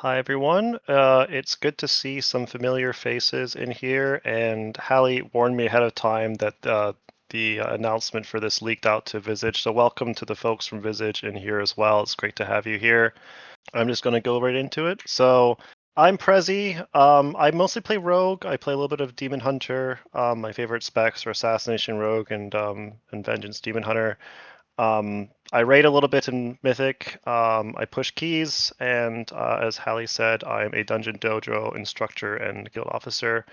Hi everyone. It's good to see some familiar faces in here, and Hallie warned me ahead of time that the announcement for this leaked out to Visage. So welcome to the folks from Visage in here as well. It's great to have you here. I'm just going to go right into it. So I'm Prezzy. I mostly play Rogue. I play a little bit of Demon Hunter. My favorite specs are Assassination Rogue and Vengeance Demon Hunter. I raid a little bit in Mythic. I push keys, and as Hallie said, I'm a dungeon dojo instructor and guild officer.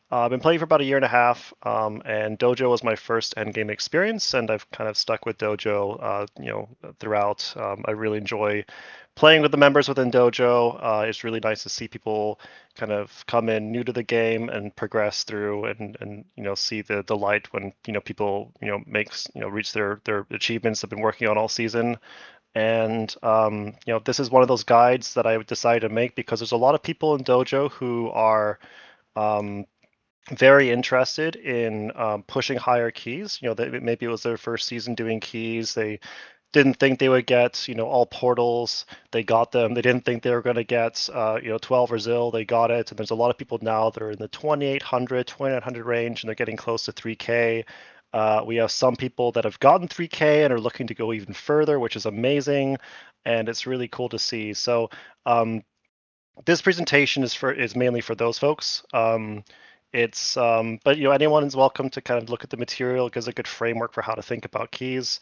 I've been playing for about a year and a half, and Dojo was my first endgame experience, and I've kind of stuck with Dojo, throughout. I really enjoy playing with the members within Dojo. It's really nice to see people kind of come in new to the game and progress through, and see the delight when people reach their achievements they've been working on all season. And this is one of those guides that I decided to make because there's a lot of people in Dojo who are um, very interested in pushing higher keys. Maybe it was their first season doing keys. They didn't think they would get, all portals. They got them. They didn't think they were going to get, 12 or Zil. They got it. And there's a lot of people now that are in the 2800, 2900 range, and they're getting close to 3K. We have some people that have gotten 3K and are looking to go even further, which is amazing. And it's really cool to see. So this presentation is mainly for those folks. But anyone is welcome to kind of look at the material. It gives a good framework for how to think about keys.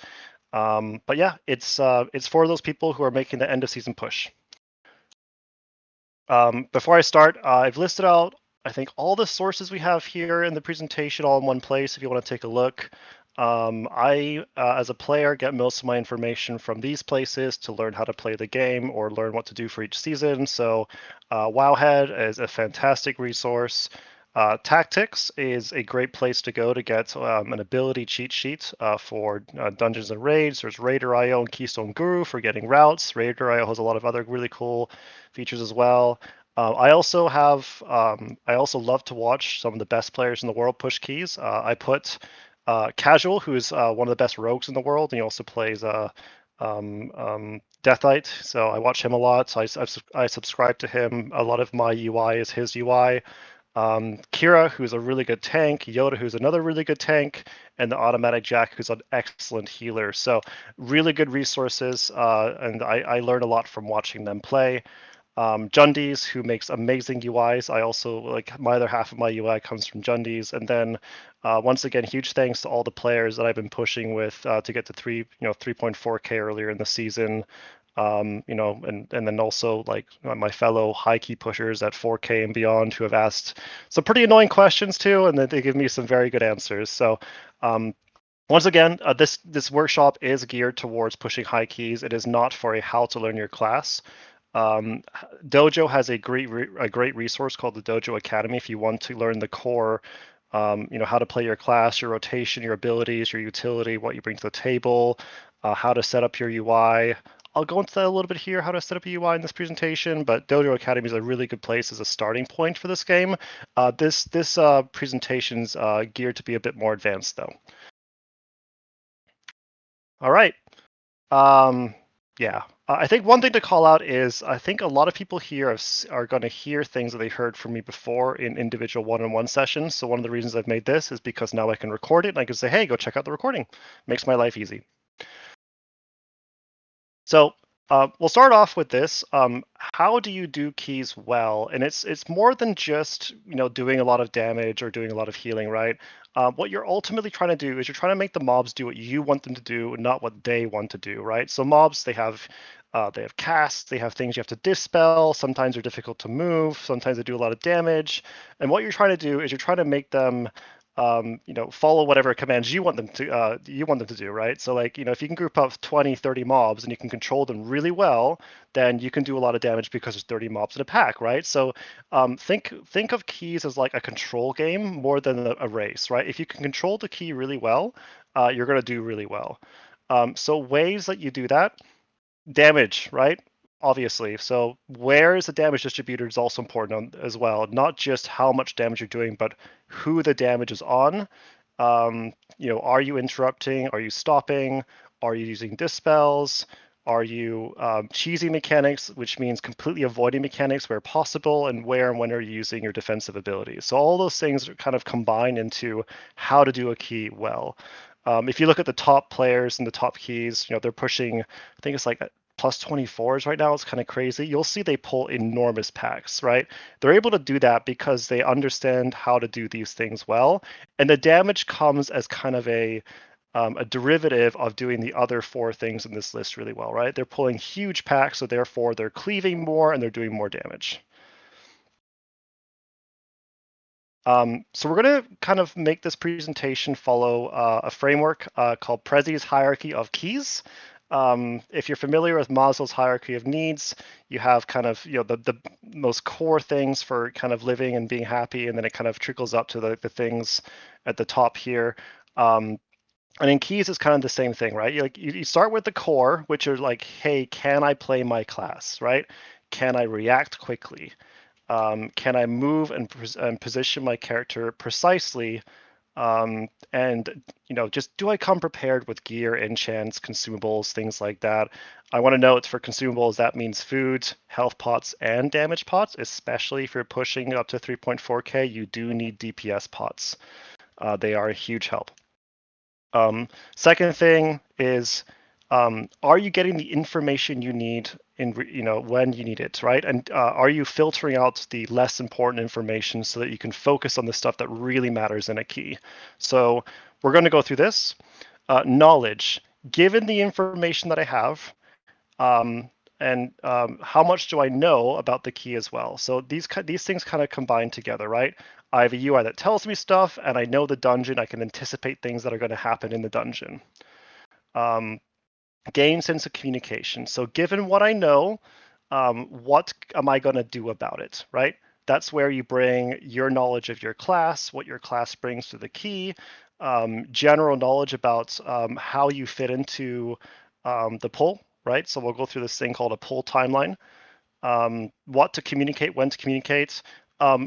But yeah, it's for those people who are making the end of season push. Before I start, I've listed out, I think, all the sources we have here in the presentation all in one place if you want to take a look. As a player, get most of my information from these places to learn how to play the game or learn what to do for each season. So Wowhead is a fantastic resource. Tactyks is a great place to go to get an ability cheat sheet for dungeons and raids. There's Raider.io and Keystone Guru for getting routes. Raider.io has a lot of other really cool features as well. I also love to watch some of the best players in the world push keys. I put Casual, who is one of the best rogues in the world, and he also plays Deathite. So I watch him a lot. So I subscribe to him. A lot of my UI is his UI. Kira, who's a really good tank, Yoda, who's another really good tank, and the Automatic Jack, who's an excellent healer. So really good resources, and I learn a lot from watching them play. Jundes, who makes amazing UIs. I also like my other half of my UI comes from Jundes. And then once again, huge thanks to all the players that I've been pushing with to get to 3.4K earlier in the season. And then also like my fellow high key pushers at 4K and beyond who have asked some pretty annoying questions too, and then they give me some very good answers. So once again, this workshop is geared towards pushing high keys. It is not for a how to learn your class. Dojo has a great resource called the Dojo Academy if you want to learn the core, how to play your class, your rotation, your abilities, your utility, what you bring to the table, how to set up your UI. I'll go into that a little bit here, how to set up a UI in this presentation, but Dojo Academy is a really good place as a starting point for this game. This presentation's geared to be a bit more advanced though. All right. Yeah. I think one thing to call out is I think a lot of people here are going to hear things that they heard from me before in individual one-on-one sessions. So one of the reasons I've made this is because now I can record it and I can say, hey, go check out the recording. Makes my life easy. So we'll start off with this. How do you do keys well? And it's more than just doing a lot of damage or doing a lot of healing, right? What you're ultimately trying to do is you're trying to make the mobs do what you want them to do, not what they want to do, right? So mobs, they have casts, they have things you have to dispel. Sometimes they're difficult to move. Sometimes they do a lot of damage. And what you're trying to do is you're trying to make them follow whatever commands you want them to do, right? So like, if you can group up 20, 30 mobs and you can control them really well, then you can do a lot of damage because there's 30 mobs in a pack, right? So think of keys as like a control game more than a race, right? If you can control the key really well, you're going to do really well. So ways that you do that, damage, right? Obviously. So where is the damage distributor is also important as well. Not just how much damage you're doing, but who the damage is on. Are you interrupting? Are you stopping? Are you using dispels? Are you cheesy mechanics, which means completely avoiding mechanics where possible, and where and when are you using your defensive abilities? So all those things are kind of combined into how to do a key well. If you look at the top players and the top keys, they're pushing, I think it's like plus 24s right now. It's kind of crazy. You'll see they pull enormous packs, right? They're able to do that because they understand how to do these things well. And the damage comes as kind of a derivative of doing the other four things in this list really well, right? They're pulling huge packs, so therefore they're cleaving more and they're doing more damage. So we're going to kind of make this presentation follow a framework called Prezzy's hierarchy of keys. If you're familiar with Maslow's hierarchy of needs, you have kind of the most core things for kind of living and being happy, and then it kind of trickles up to the things at the top here. And in keys, it's kind of the same thing, right? You start with the core, which are like, hey, can I play my class, right? Can I react quickly? Can I move and position my character precisely? And just do I come prepared with gear, enchants, consumables, things like that? I want to note for consumables that means food, health pots, and damage pots. Especially if you're pushing up to 3.4k, you do need DPS pots. They are a huge help. Second thing is, are you getting the information you need when you need it, right? And are you filtering out the less important information so that you can focus on the stuff that really matters in a key? So we're going to go through this. Knowledge. Given the information that I have, and how much do I know about the key as well? So these things kind of combine together, right? I have a UI that tells me stuff, and I know the dungeon. I can anticipate things that are going to happen in the dungeon. Gain sense of communication. So given what I know, what am I going to do about it, right? That's where you bring your knowledge of your class, what your class brings to the key, general knowledge about how you fit into the pull, right? So we'll go through this thing called a pull timeline. What to communicate, when to communicate.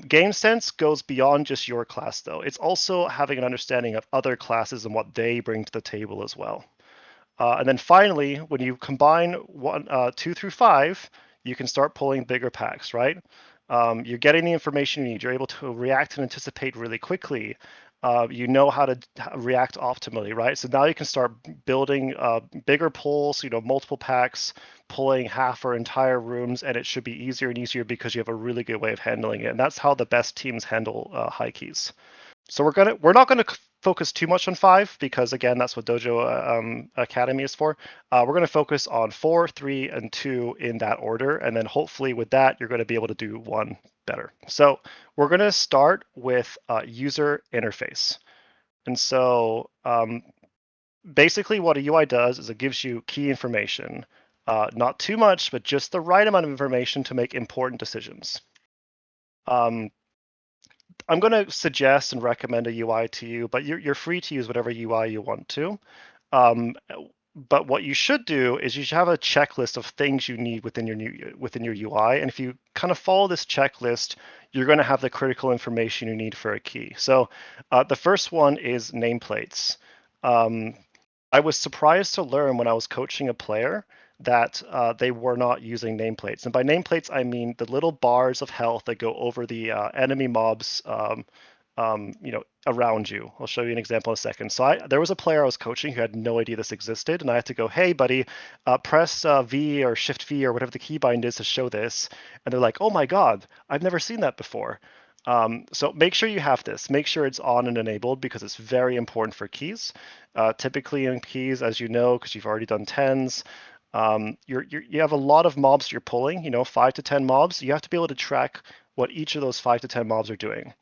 Game sense goes beyond just your class, though. It's also having an understanding of other classes and what they bring to the table as well. And then finally, when you combine 2 through 5, you can start pulling bigger packs, right? You're getting the information you need. You're able to react and anticipate really quickly. You know how to react optimally, right? So now you can start building bigger pulls, multiple packs, pulling half or entire rooms, and it should be easier and easier because you have a really good way of handling it. And that's how the best teams handle high keys. So we're not gonna focus too much on 5 because again, that's what Dojo Academy is for. We're gonna focus on 4, 3, and 2 in that order, and then hopefully with that, you're gonna be able to do 1 better. So we're gonna start with user interface. And so basically what a UI does is it gives you key information. Not too much, but just the right amount of information to make important decisions. I'm going to suggest and recommend a UI to you, but you're free to use whatever UI you want to. But what you should do is you should have a checklist of things you need within your UI, and if you kind of follow this checklist, you're going to have the critical information you need for a key. So the first one is nameplates. I was surprised to learn when I was coaching a player that they were not using nameplates. And by nameplates, I mean the little bars of health that go over the enemy mobs, around you. I'll show you an example in a second. So there was a player I was coaching who had no idea this existed, and I had to go, "Hey, buddy, press V or Shift V or whatever the keybind is to show this." And they're like, "Oh my God, I've never seen that before." So make sure you have this. Make sure it's on and enabled because it's very important for keys. Typically in keys, as you know, because you've already done tens, you have a lot of mobs you're pulling, 5 to 10 mobs. You have to be able to track what each of those 5 to 10 mobs are doing.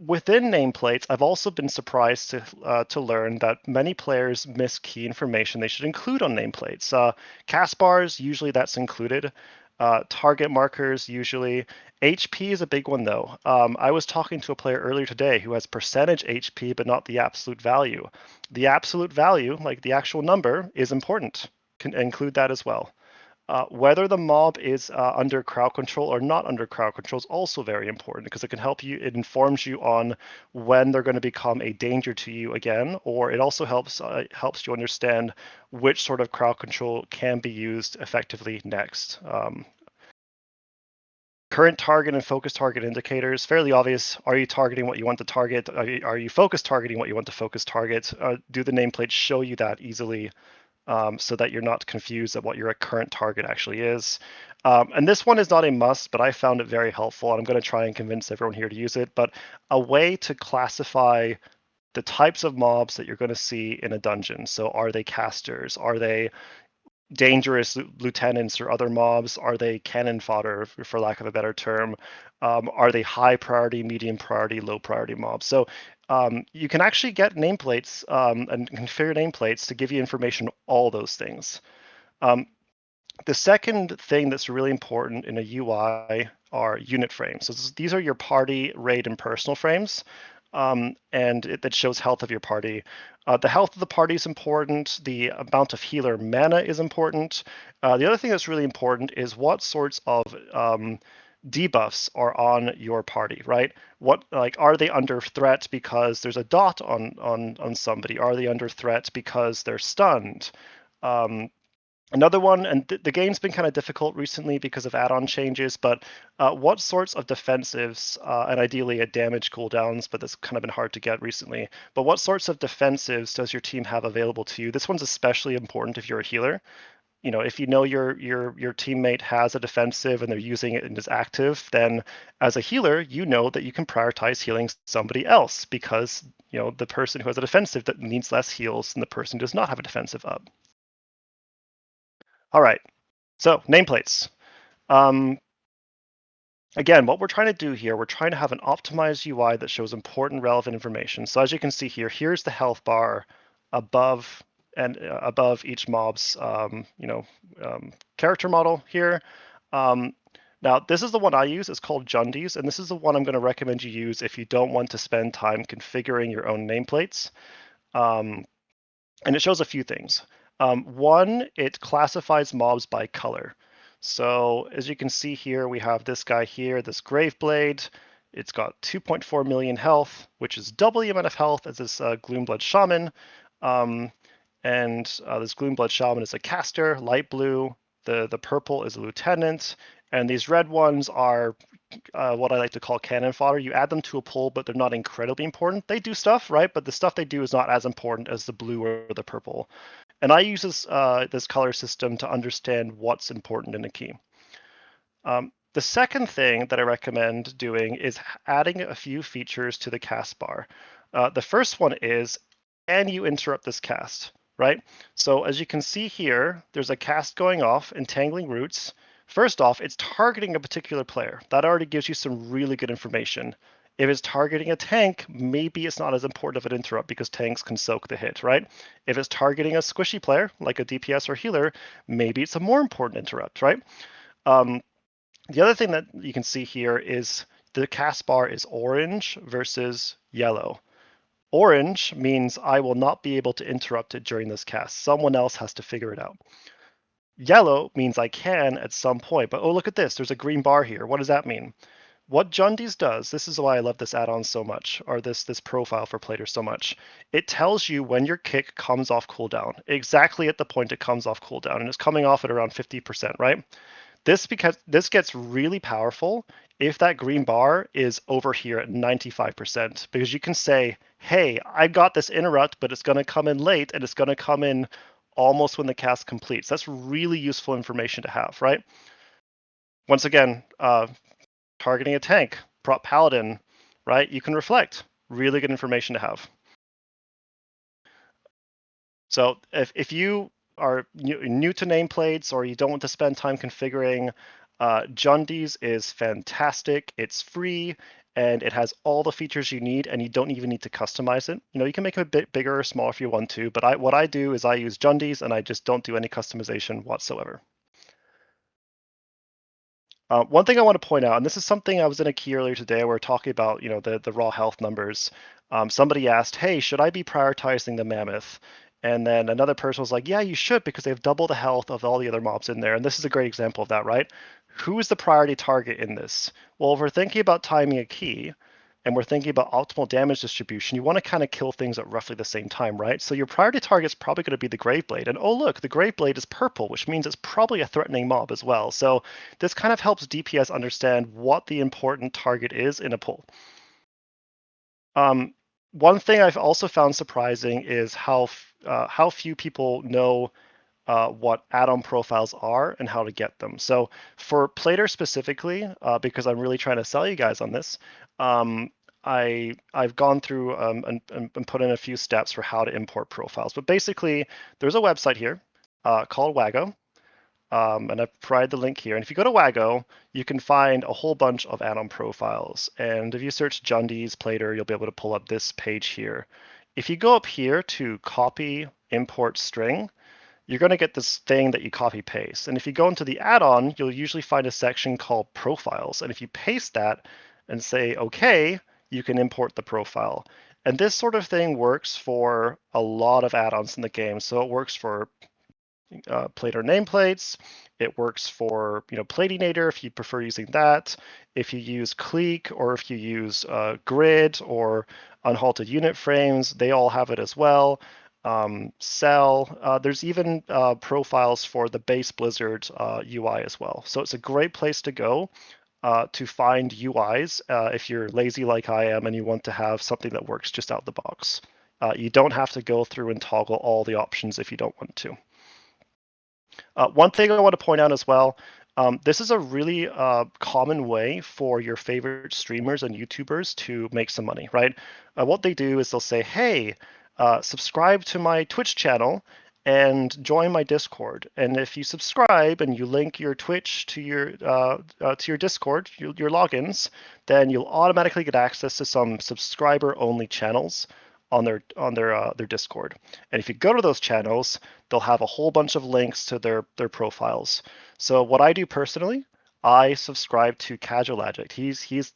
Within nameplates, I've also been surprised to learn that many players miss key information they should include on nameplates. Cast bars, usually that's included. Target markers, usually. HP is a big one, though. I was talking to a player earlier today who has percentage HP, but not the absolute value. The absolute value, like the actual number, is important. Can include that as well. Whether the mob is under crowd control or not under crowd control is also very important because it can help you. It informs you on when they're going to become a danger to you again, or it also helps you understand which sort of crowd control can be used effectively next. Current target and focus target indicators, fairly obvious. Are you targeting what you want to target? Are you focus targeting what you want to focus target? Do the nameplates show you that easily so that you're not confused at what your current target actually is? And this one is not a must, but I found it very helpful. And I'm going to try and convince everyone here to use it. But a way to classify the types of mobs that you're going to see in a dungeon. So are they casters? Are they dangerous lieutenants or other mobs? Are they cannon fodder, for lack of a better term? Are they high priority, medium priority, low priority mobs? So you can actually get nameplates and configure nameplates to give you information on all those things. The second thing that's really important in a UI are unit frames. So these are your party, raid, and personal frames. That shows health of your party. The health of the party is important. The amount of healer mana is important. The other thing that's really important is what sorts of debuffs are on your party, right? What, like, are they under threat because there's a dot on somebody? Are they under threat because they're stunned? Another one, and the game's been kind of difficult recently because of add-on changes, but what sorts of defensives, and ideally at damage cooldowns, but that's kind of been hard to get recently, but what sorts of defensives does your team have available to you? This one's especially important if you're a healer. You know, if you know your teammate has a defensive and they're using it and is active, then as a healer, you know that you can prioritize healing somebody else because, you know, the person who has a defensive that needs less heals than the person who does not have a defensive up. All right, so nameplates. Again, what we're trying to do here, we're trying to have an optimized UI that shows important, relevant information. So as you can see here, here's the health bar above above each mob's character model here. Now, this is the one I use. It's called Jundes, and this is the one I'm going to recommend you use if you don't want to spend time configuring your own nameplates. And it shows a few things. One, it classifies mobs by color. So as you can see here, we have this guy here, this Graveblade. It's got 2.4 million health, which is double the amount of health as this Gloomblood Shaman. This Gloomblood Shaman is a caster, light blue. The purple is a lieutenant. And these red ones are what I like to call cannon fodder. You add them to a pool, but they're not incredibly important. They do stuff, right? But the stuff they do is not as important as the blue or the purple. And I use this color system to understand what's important in a key. The second thing that I recommend doing is adding a few features to the cast bar. The first one is, can you interrupt this cast, right? So as you can see here, there's a cast going off, Entangling Roots. First off, it's targeting a particular player. That already gives you some really good information. If it's targeting a tank, maybe it's not as important of an interrupt because tanks can soak the hit, right? If it's targeting a squishy player, like a DPS or healer, maybe it's a more important interrupt, right? The other thing that you can see here is the cast bar is orange versus yellow. Orange means I will not be able to interrupt it during this cast. Someone else has to figure it out. Yellow means I can at some point, but oh, look at this. There's a green bar here. What does that mean? What Jundes does, this is why I love this add-on so much, or this profile for players so much. It tells you when your kick comes off cooldown, exactly at the point it comes off cooldown, and it's coming off at around 50%, right? This gets really powerful if that green bar is over here at 95%, because you can say, hey, I got this interrupt, but it's going to come in late, and it's going to come in almost when the cast completes. That's really useful information to have, right? Once again, targeting a tank, prop paladin, right? You can reflect. Really good information to have. So if you are new to nameplates or you don't want to spend time configuring, Jundes is fantastic. It's free and it has all the features you need, and you don't even need to customize it. You know, you can make it a bit bigger or smaller if you want to, but what I do is I use Jundes and I just don't do any customization whatsoever. One thing I want to point out, and this is something I was in a key earlier today, where we're talking about, you know, the raw health numbers. Somebody asked, "Hey, should I be prioritizing the mammoth?" And then another person was like, yeah, you should because they have double the health of all the other mobs in there. And this is a great example of that, right? Who is the priority target in this? Well, if we're thinking about timing a key and we're thinking about optimal damage distribution, you want to kind of kill things at roughly the same time, right? So your priority target is probably going to be the Graveblade. And oh, look, the Graveblade is purple, which means it's probably a threatening mob as well. So this kind of helps DPS understand what the important target is in a pull. One thing I've also found surprising is how few people know what add-on profiles are and how to get them. So for Plater specifically, because I'm really trying to sell you guys on this, I've gone through and put in a few steps for how to import profiles. But basically, there's a website here called Wago. And I've provided the link here. And if you go to Wago, you can find a whole bunch of add-on profiles. And if you search Jundes Plater, you'll be able to pull up this page here. If you go up here to copy import string, you're going to get this thing that you copy paste. And if you go into the add-on, you'll usually find a section called profiles. And if you paste that and say OK, you can import the profile. And this sort of thing works for a lot of add-ons in the game. So it works for Plater nameplates. It works for Platinator if you prefer using that. If you use Clique or if you use Grid or unhalted unit frames, they all have it as well. Cell. There's even profiles for the base Blizzard UI as well. So it's a great place to go to find UIs if you're lazy like I am and you want to have something that works just out the box. You don't have to go through and toggle all the options if you don't want to. One thing I want to point out as well, this is a really common way for your favorite streamers and YouTubers to make some money, right? What they do is they'll say, hey, subscribe to my Twitch channel and join my Discord. And if you subscribe and you link your Twitch to your Discord, your logins, then you'll automatically get access to some subscriber-only channels on their Discord. And if you go to those channels, they'll have a whole bunch of links to their profiles. So what I do personally, I subscribe to Casual Addict. He's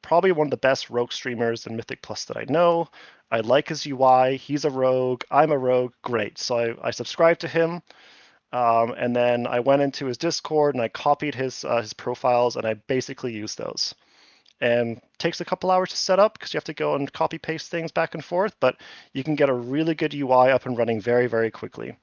probably one of the best rogue streamers in Mythic Plus that I know. I like his UI. He's a rogue. I'm a rogue. Great. So I subscribed to him. And then I went into his Discord and I copied his profiles and I basically used those. And takes a couple hours to set up because you have to go and copy paste things back and forth, but you can get a really good UI up and running very, very quickly.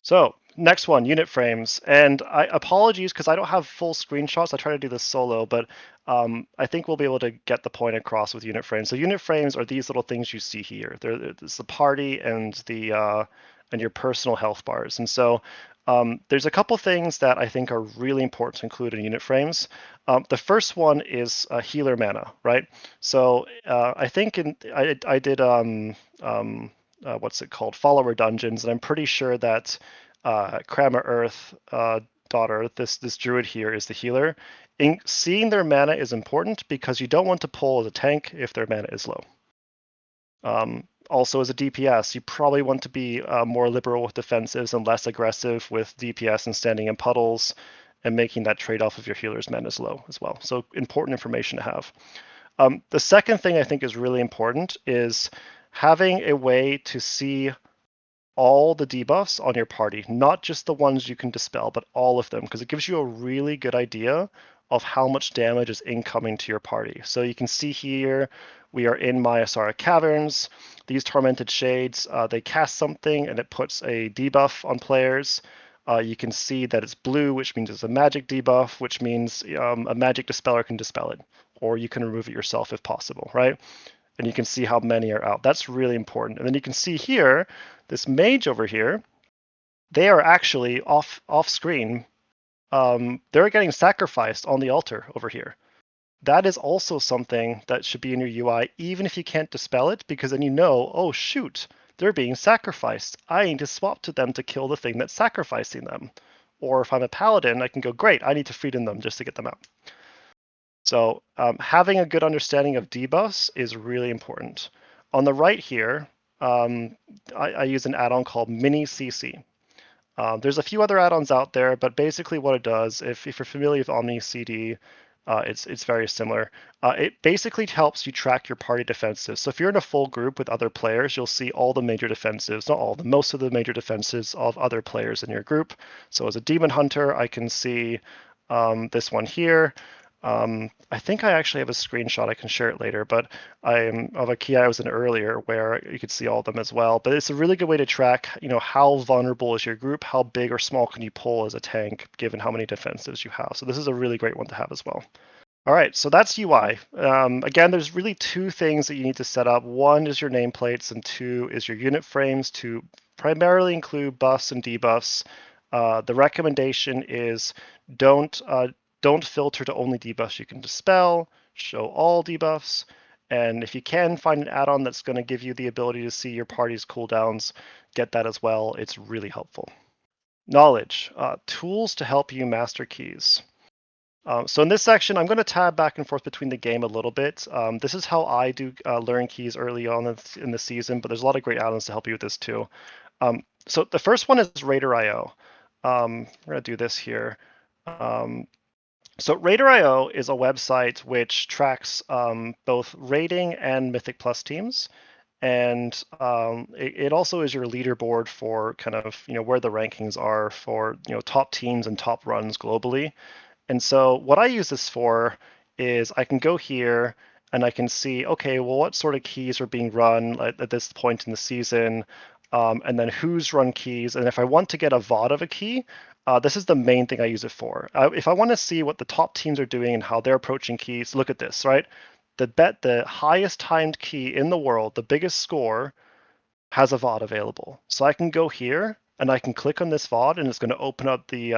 So next one, unit frames. And apologies because I don't have full screenshots. I try to do this solo, but I think we'll be able to get the point across with unit frames. So unit frames are these little things you see here. It's the party and and your personal health bars. And so there's a couple things that I think are really important to include in unit frames. The first one is healer mana, right? So I think I did what's it called, follower dungeons, and I'm pretty sure that Krama Earth daughter, this druid here, is the healer. Seeing their mana is important because you don't want to pull as a tank if their mana is low. Also, as a DPS, you probably want to be more liberal with defensives and less aggressive with DPS and standing in puddles and making that trade-off of your healer's mana is low as well. So important information to have. The second thing I think is really important is having a way to see all the debuffs on your party, not just the ones you can dispel, but all of them, because it gives you a really good idea of how much damage is incoming to your party. So you can see here, we are in Myasara Caverns. These Tormented Shades, they cast something and it puts a debuff on players. You can see that it's blue, which means it's a magic debuff, which means a magic dispeller can dispel it, or you can remove it yourself if possible, right? And you can see how many are out. That's really important. And then you can see here, this mage over here, they are actually off screen. They're getting sacrificed on the altar over here. That is also something that should be in your UI, even if you can't dispel it, because then you know, oh shoot, they're being sacrificed. I need to swap to them to kill the thing that's sacrificing them. Or if I'm a paladin, I can go, great, I need to feed in them just to get them out. So having a good understanding of debuffs is really important. On the right here, I use an add-on called Mini CC. There's a few other add-ons out there, but basically what it does, if you're familiar with Omni CD, It's very similar. It basically helps you track your party defenses. So if you're in a full group with other players, you'll see all the major defenses, not all, the most of the major defenses of other players in your group. So as a demon hunter, I can see this one here. I think I actually have a screenshot. I can share it later, but I'm of a key I was in earlier where you could see all of them as well. But it's a really good way to track, how vulnerable is your group, how big or small can you pull as a tank, given how many defenses you have. So this is a really great one to have as well. All right, so that's UI. Again, there's really two things that you need to set up. One is your nameplates, and two is your unit frames to primarily include buffs and debuffs. The recommendation is don't filter to only debuffs you can dispel, show all debuffs, and if you can find an add-on that's going to give you the ability to see your party's cooldowns, get that as well. It's really helpful. Knowledge, tools to help you master keys. So in this section, I'm going to tab back and forth between the game a little bit. This is how I do learn keys early on in the season, but there's a lot of great add-ons to help you with this too. So the first one is Raider.io. We're going to do this here. So Raider.io is a website which tracks both rating and Mythic Plus teams. And it also is your leaderboard for kind of, where the rankings are for, top teams and top runs globally. And so what I use this for is I can go here and I can see, okay, well, what sort of keys are being run at this point in the season, and then who's run keys. And if I want to get a VOD of a key, this is the main thing I use it for. If I want to see what the top teams are doing and how they're approaching keys, look at this, right? The highest timed key in the world, the biggest score, has a VOD available. So I can go here and I can click on this VOD and it's going to open up the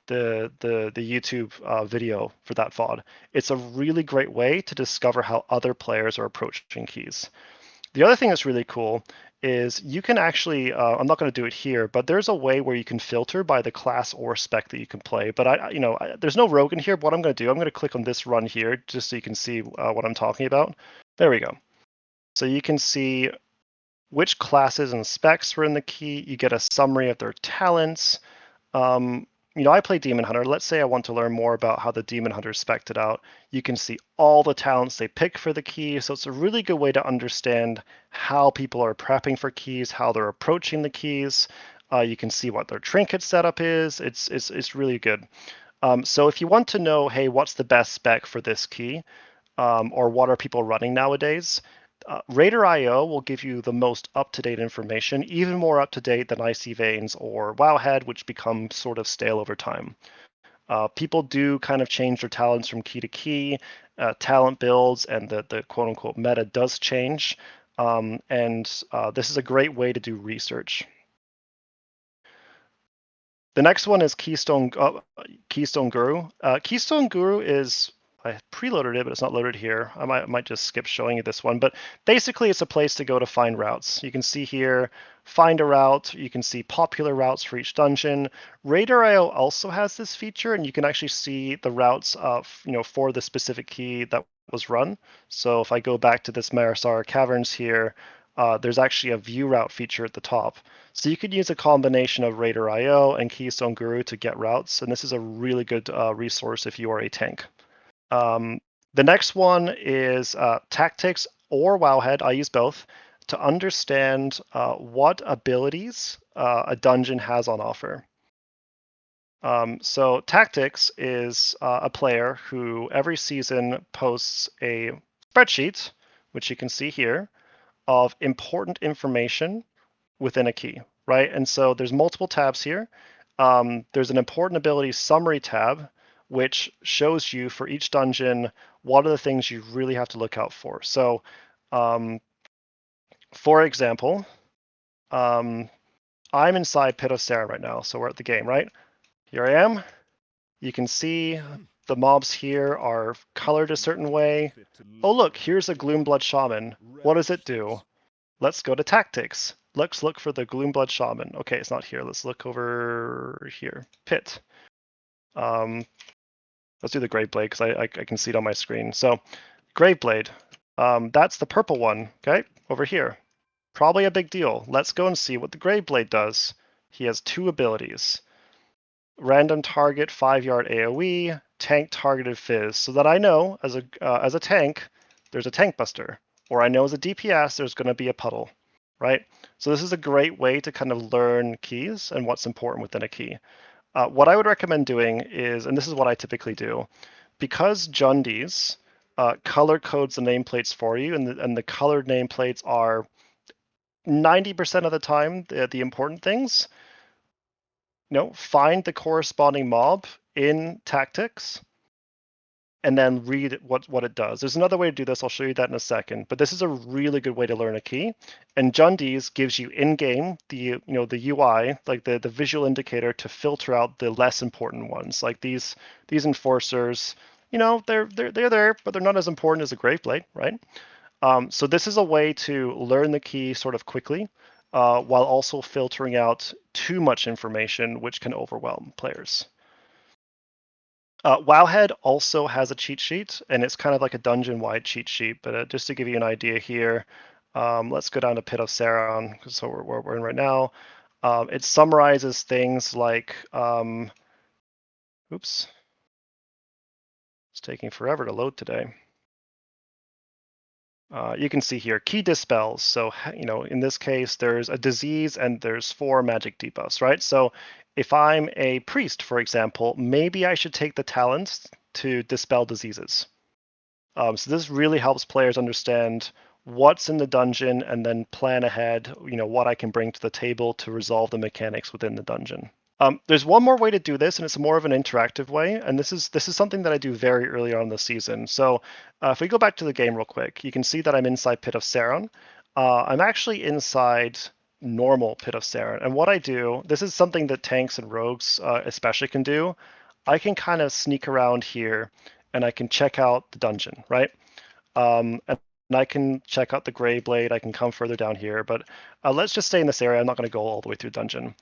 YouTube video for that VOD. It's a really great way to discover how other players are approaching keys. The other thing that's really cool is you can actually, I'm not going to do it here, but there's a way where you can filter by the class or spec that you can play. But there's no rogue in here. But what I'm going to do, I'm going to click on this run here just so you can see what I'm talking about. There we go. So you can see which classes and specs were in the key. You get a summary of their talents. I play Demon Hunter. Let's say I want to learn more about how the Demon Hunter spec'd it out. You can see all the talents they pick for the key. So it's a really good way to understand how people are prepping for keys, how they're approaching the keys. You can see what their trinket setup is. It's really good. So if you want to know, hey, what's the best spec for this key, or what are people running nowadays, Raider.io will give you the most up-to-date information, even more up-to-date than Icy Veins or Wowhead, which become sort of stale over time. People do kind of change their talents from key to key. Talent builds and the quote-unquote meta does change. This is a great way to do research. The next one is Keystone Guru. Keystone Guru is, I preloaded it, but it's not loaded here. I might just skip showing you this one. But basically, it's a place to go to find routes. You can see here, find a route. You can see popular routes for each dungeon. Raider.io also has this feature, and you can actually see the routes for the specific key that was run. So if I go back to this Marasara Caverns here, there's actually a view route feature at the top. So you could use a combination of Raider.io and Keystone Guru to get routes. And this is a really good resource if you are a tank. The next one is Tactyks or Wowhead. I use both to understand what abilities a dungeon has on offer. So Tactyks is a player who every season posts a spreadsheet, which you can see here, of important information within a key, right? And so there's multiple tabs here. There's an important ability summary tab, which shows you for each dungeon what are the things you really have to look out for. So, for example, I'm inside Pit of Sarin right now, so we're at the game, right? Here I am. You can see the mobs here are colored a certain way. Oh, look, here's a Gloomblood Shaman. What does it do? Let's go to Tactics. Let's look for the Gloomblood Shaman. Okay, it's not here. Let's look over here. Pit. Let's do the Graveblade because I can see it on my screen. So Graveblade, that's the purple one, okay, over here. Probably a big deal. Let's go and see what the Graveblade does. He has two abilities. random target 5-yard AoE, tank targeted fizz, so that I know as a tank, there's a tank buster, or I know as a DPS, there's going to be a puddle, right? So this is a great way to kind of learn keys and what's important within a key. What I would recommend doing is, and this is what I typically do, because Jundes color codes the nameplates for you, and the colored nameplates are 90% of the time the important things. Find the corresponding mob in Tactyks and then read what it does. There's another way to do this. I'll show you that in a second. But this is a really good way to learn a key. And Jundes gives you in-game the UI, like the visual indicator to filter out the less important ones, like these enforcers. They're there, but they're not as important as a Graveblade, right? So this is a way to learn the key sort of quickly, while also filtering out too much information, which can overwhelm players. Wowhead also has a cheat sheet, and it's kind of like a dungeon-wide cheat sheet. But just to give you an idea here, let's go down to Pit of Saron, so we're in right now. It summarizes things like, oops, it's taking forever to load today. You can see here key dispels. So in this case, there's a disease and there's 4 magic debuffs, right? So if I'm a priest, for example, maybe I should take the talents to dispel diseases. So this really helps players understand what's in the dungeon and then plan ahead, what I can bring to the table to resolve the mechanics within the dungeon. There's one more way to do this, and it's more of an interactive way. And this is something that I do very early on in the season. So if we go back to the game real quick, you can see that I'm inside Pit of Saron. I'm actually inside normal Pit of Saron. And what I do, this is something that tanks and rogues especially can do. I can kind of sneak around here, and I can check out the dungeon, right? And I can check out the Greyblade. I can come further down here, but let's just stay in this area. I'm not going to go all the way through the dungeon.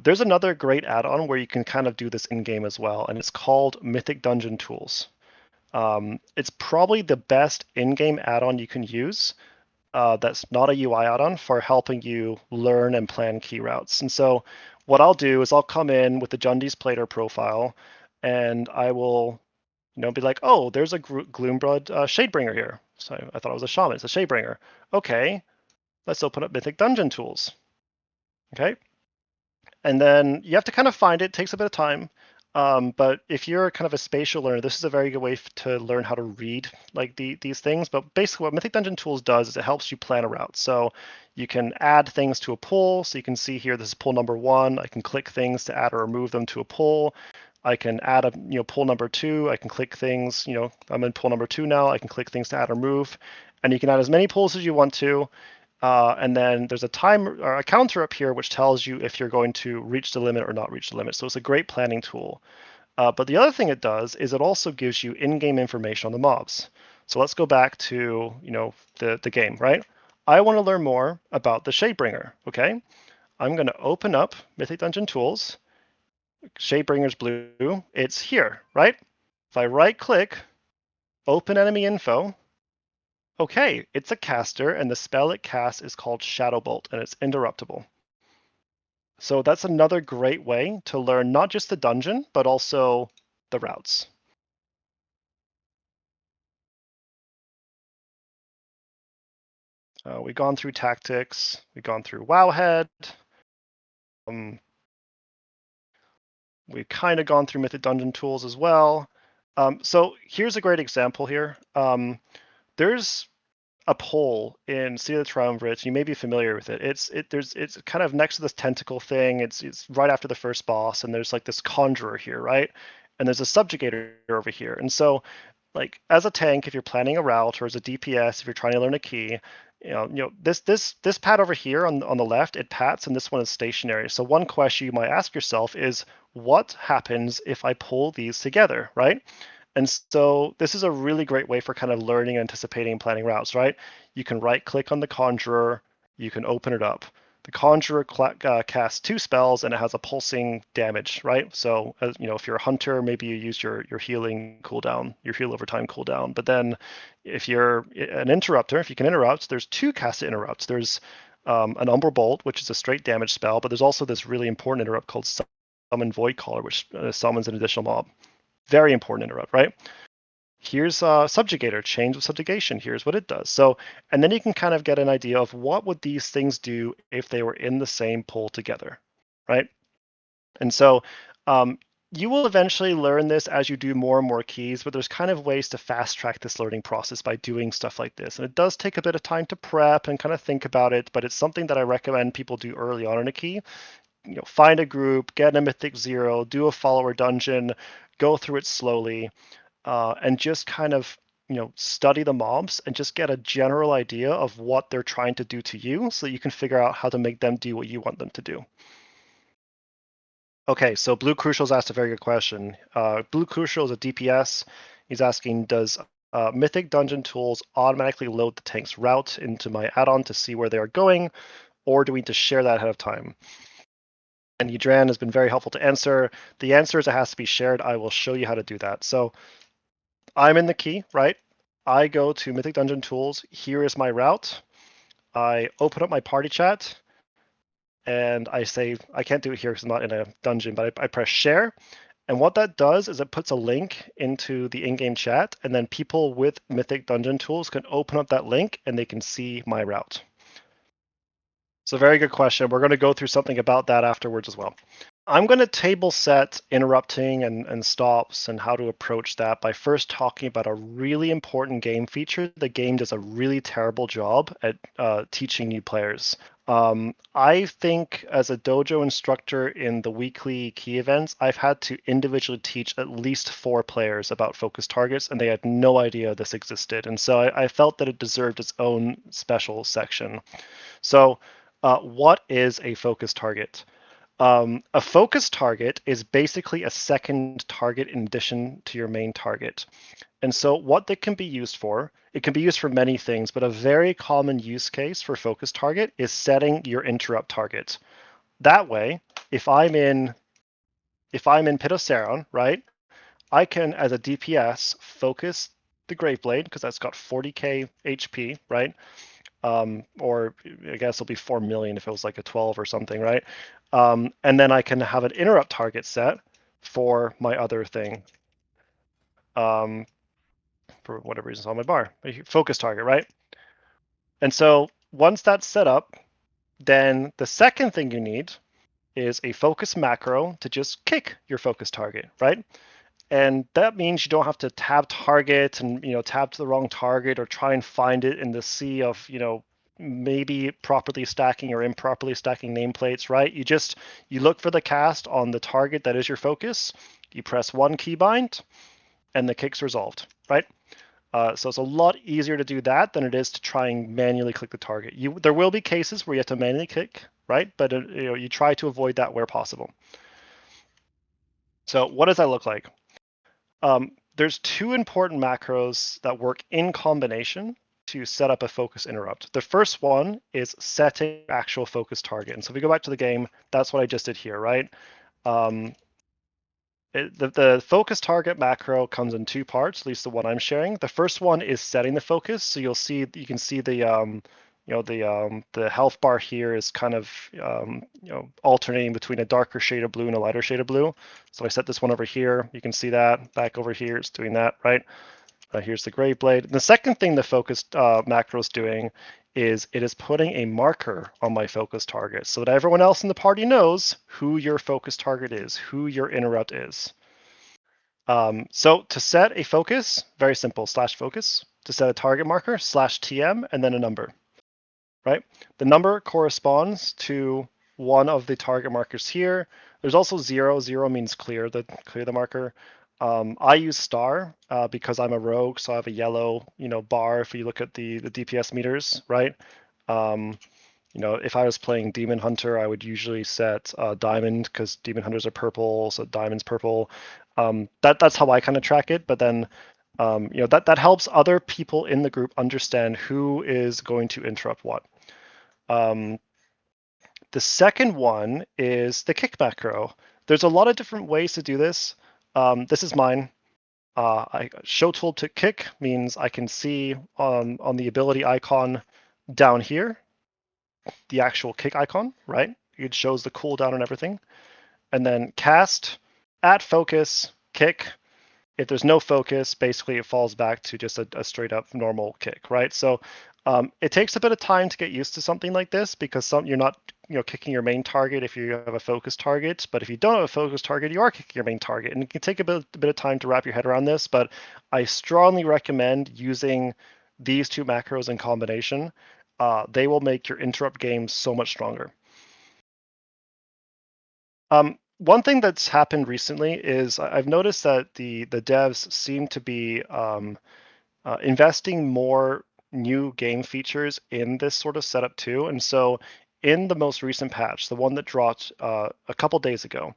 There's another great add-on where you can kind of do this in-game as well, and it's called Mythic Dungeon Tools. It's probably the best in-game add-on you can use that's not a UI add-on for helping you learn and plan key routes. And so what I'll do is I'll come in with the Jundes Plater profile, and I will be like, oh, there's a Gloomblood Shadebringer here. So I thought it was a Shaman. It's a Shadebringer. Okay, let's open up Mythic Dungeon Tools. Okay. And then you have to kind of find it. It takes a bit of time. But if you're kind of a spatial learner, this is a very good way to learn how to read like these things. But basically what Mythic Dungeon Tools does is it helps you plan a route. So you can add things to a pool. So you can see here, this is pool number 1. I can click things to add or remove them to a pool. I can add a pool number 2. I can click things, I'm in pool number 2 now. I can click things to add or move. And you can add as many pools as you want to. And then there's a timer or a counter up here which tells you if you're going to reach the limit or not reach the limit. So it's a great planning tool. But the other thing it does is it also gives you in-game information on the mobs. So let's go back to the game, right? I want to learn more about the Shadebringer. Okay, I'm going to open up Mythic Dungeon Tools. Shadebringer's blue. It's here, right? If I right-click, open enemy info. Okay, it's a caster, and the spell it casts is called Shadow Bolt, and it's interruptible. So that's another great way to learn not just the dungeon, but also the routes. We've gone through Tactyks, we've gone through Wowhead. We've kind of gone through Mythic Dungeon Tools as well. So here's a great example here. There's a pole in Sea of the Triumvirate. You may be familiar with it. It's kind of next to this tentacle thing. It's right after the first boss, and there's like this conjurer here, right? And there's a subjugator over here. And so, like as a tank, if you're planning a route, or as a DPS, if you're trying to learn a key, this pad over here on the left, it pats, and this one is stationary. So one question you might ask yourself is, what happens if I pull these together, right? And so this is a really great way for kind of learning, anticipating, and planning routes, right? You can right-click on the Conjurer, you can open it up. The Conjurer casts 2 spells, and it has a pulsing damage, right? So, if you're a hunter, maybe you use your healing cooldown, your heal over time cooldown. But then, if you're an interrupter, if you can interrupt, there's 2 casted interrupts. There's an Umbral Bolt, which is a straight damage spell, but there's also this really important interrupt called summon Void Caller, which summons an additional mob. Very important interrupt, right? Here's Subjugator, Chains of Subjugation. Here's what it does. So, and then you can kind of get an idea of what would these things do if they were in the same pool together, right? And so you will eventually learn this as you do more and more keys, but there's kind of ways to fast track this learning process by doing stuff like this. And it does take a bit of time to prep and kind of think about it, but it's something that I recommend people do early on in a key. Find a group, get a Mythic 0, do a follower dungeon, go through it slowly, and just kind of study the mobs and just get a general idea of what they're trying to do to you so that you can figure out how to make them do what you want them to do. Okay, so Blue Crucial's asked a very good question. Blue Crucial is a DPS. He's asking, does Mythic Dungeon Tools automatically load the tank's route into my add-on to see where they are going, or do we need to share that ahead of time? And Yidran has been very helpful to answer. The answer is it has to be shared. I will show you how to do that. So I'm in the key, right? I go to Mythic Dungeon Tools. Here is my route. I open up my party chat, and I say, I can't do it here because I'm not in a dungeon, but I press share. And what that does is it puts a link into the in-game chat, and then people with Mythic Dungeon Tools can open up that link and they can see my route. So very good question. We're going to go through something about that afterwards as well. I'm going to table set interrupting and stops and how to approach that by first talking about a really important game feature. The game does a really terrible job at teaching new players. I think as a dojo instructor in the weekly key events, I've had to individually teach at least 4 players about focus targets, and they had no idea this existed. And so I felt that it deserved its own special section. So what is a focus target? A focus target is basically a second target in addition to your main target. And so what that can be used for, it can be used for many things, but a very common use case for focus target is setting your interrupt target. That way, if I'm in Pitosaron, right, I can, as a DPS, focus the Graveblade, because that's got 40k HP, right? Or I guess it'll be 4 million if it was like a 12 or something, right? And then I can have an interrupt target set for my other thing. For whatever reason, it's on my bar. Focus target, right? And so once that's set up, then the second thing you need is a focus macro to just kick your focus target, right? And that means you don't have to tab target and tab to the wrong target or try and find it in the sea of maybe properly stacking or improperly stacking nameplates, right? You look for the cast on the target that is your focus, you press one keybind, and the kick's resolved, right? So it's a lot easier to do that than it is to try and manually click the target. There will be cases where you have to manually click, right? But you try to avoid that where possible. So what does that look like? There's 2 important macros that work in combination to set up a focus interrupt. The first one is setting actual focus target. And so if we go back to the game, that's what I just did here, right? The focus target macro comes in 2 parts, at least the one I'm sharing. The first one is setting the focus. So you can see the the health bar here is kind of alternating between a darker shade of blue and a lighter shade of blue. So I set this one over here. You can see that back over here. It's doing that, right? Here's the Graveblade. The second thing the focus macro is doing is it is putting a marker on my focus target so that everyone else in the party knows who your focus target is, who your interrupt is. So to set a focus, very simple, /focus. To set a target marker, /TM, and then a number, right? The number corresponds to one of the target markers here. There's also 0. 0 means clear the marker. I use star because I'm a rogue, so I have a yellow bar if you look at the DPS meters, right? If I was playing Demon Hunter, I would usually set diamond because Demon Hunters are purple, so diamond's purple. That's how I kind of track it. But then that helps other people in the group understand who is going to interrupt what. The second one is the kick macro. There's a lot of different ways to do this. This is mine. Show tool to kick means I can see on the ability icon down here the actual kick icon, right? It shows the cooldown and everything. and then cast, at focus, kick. If there's no focus, basically it falls back to just a straight up normal kick, right? So it takes a bit of time to get used to something like this because you're not kicking your main target if you have a focus target, but if you don't have a focus target, you are kicking your main target, and it can take a bit of time to wrap your head around this. But I strongly recommend using these two macros in combination. They will make your interrupt game so much stronger. One thing that's happened recently is I've noticed that the devs seem to be investing more new game features in this sort of setup too. And so in the most recent patch, the one that dropped a couple days ago,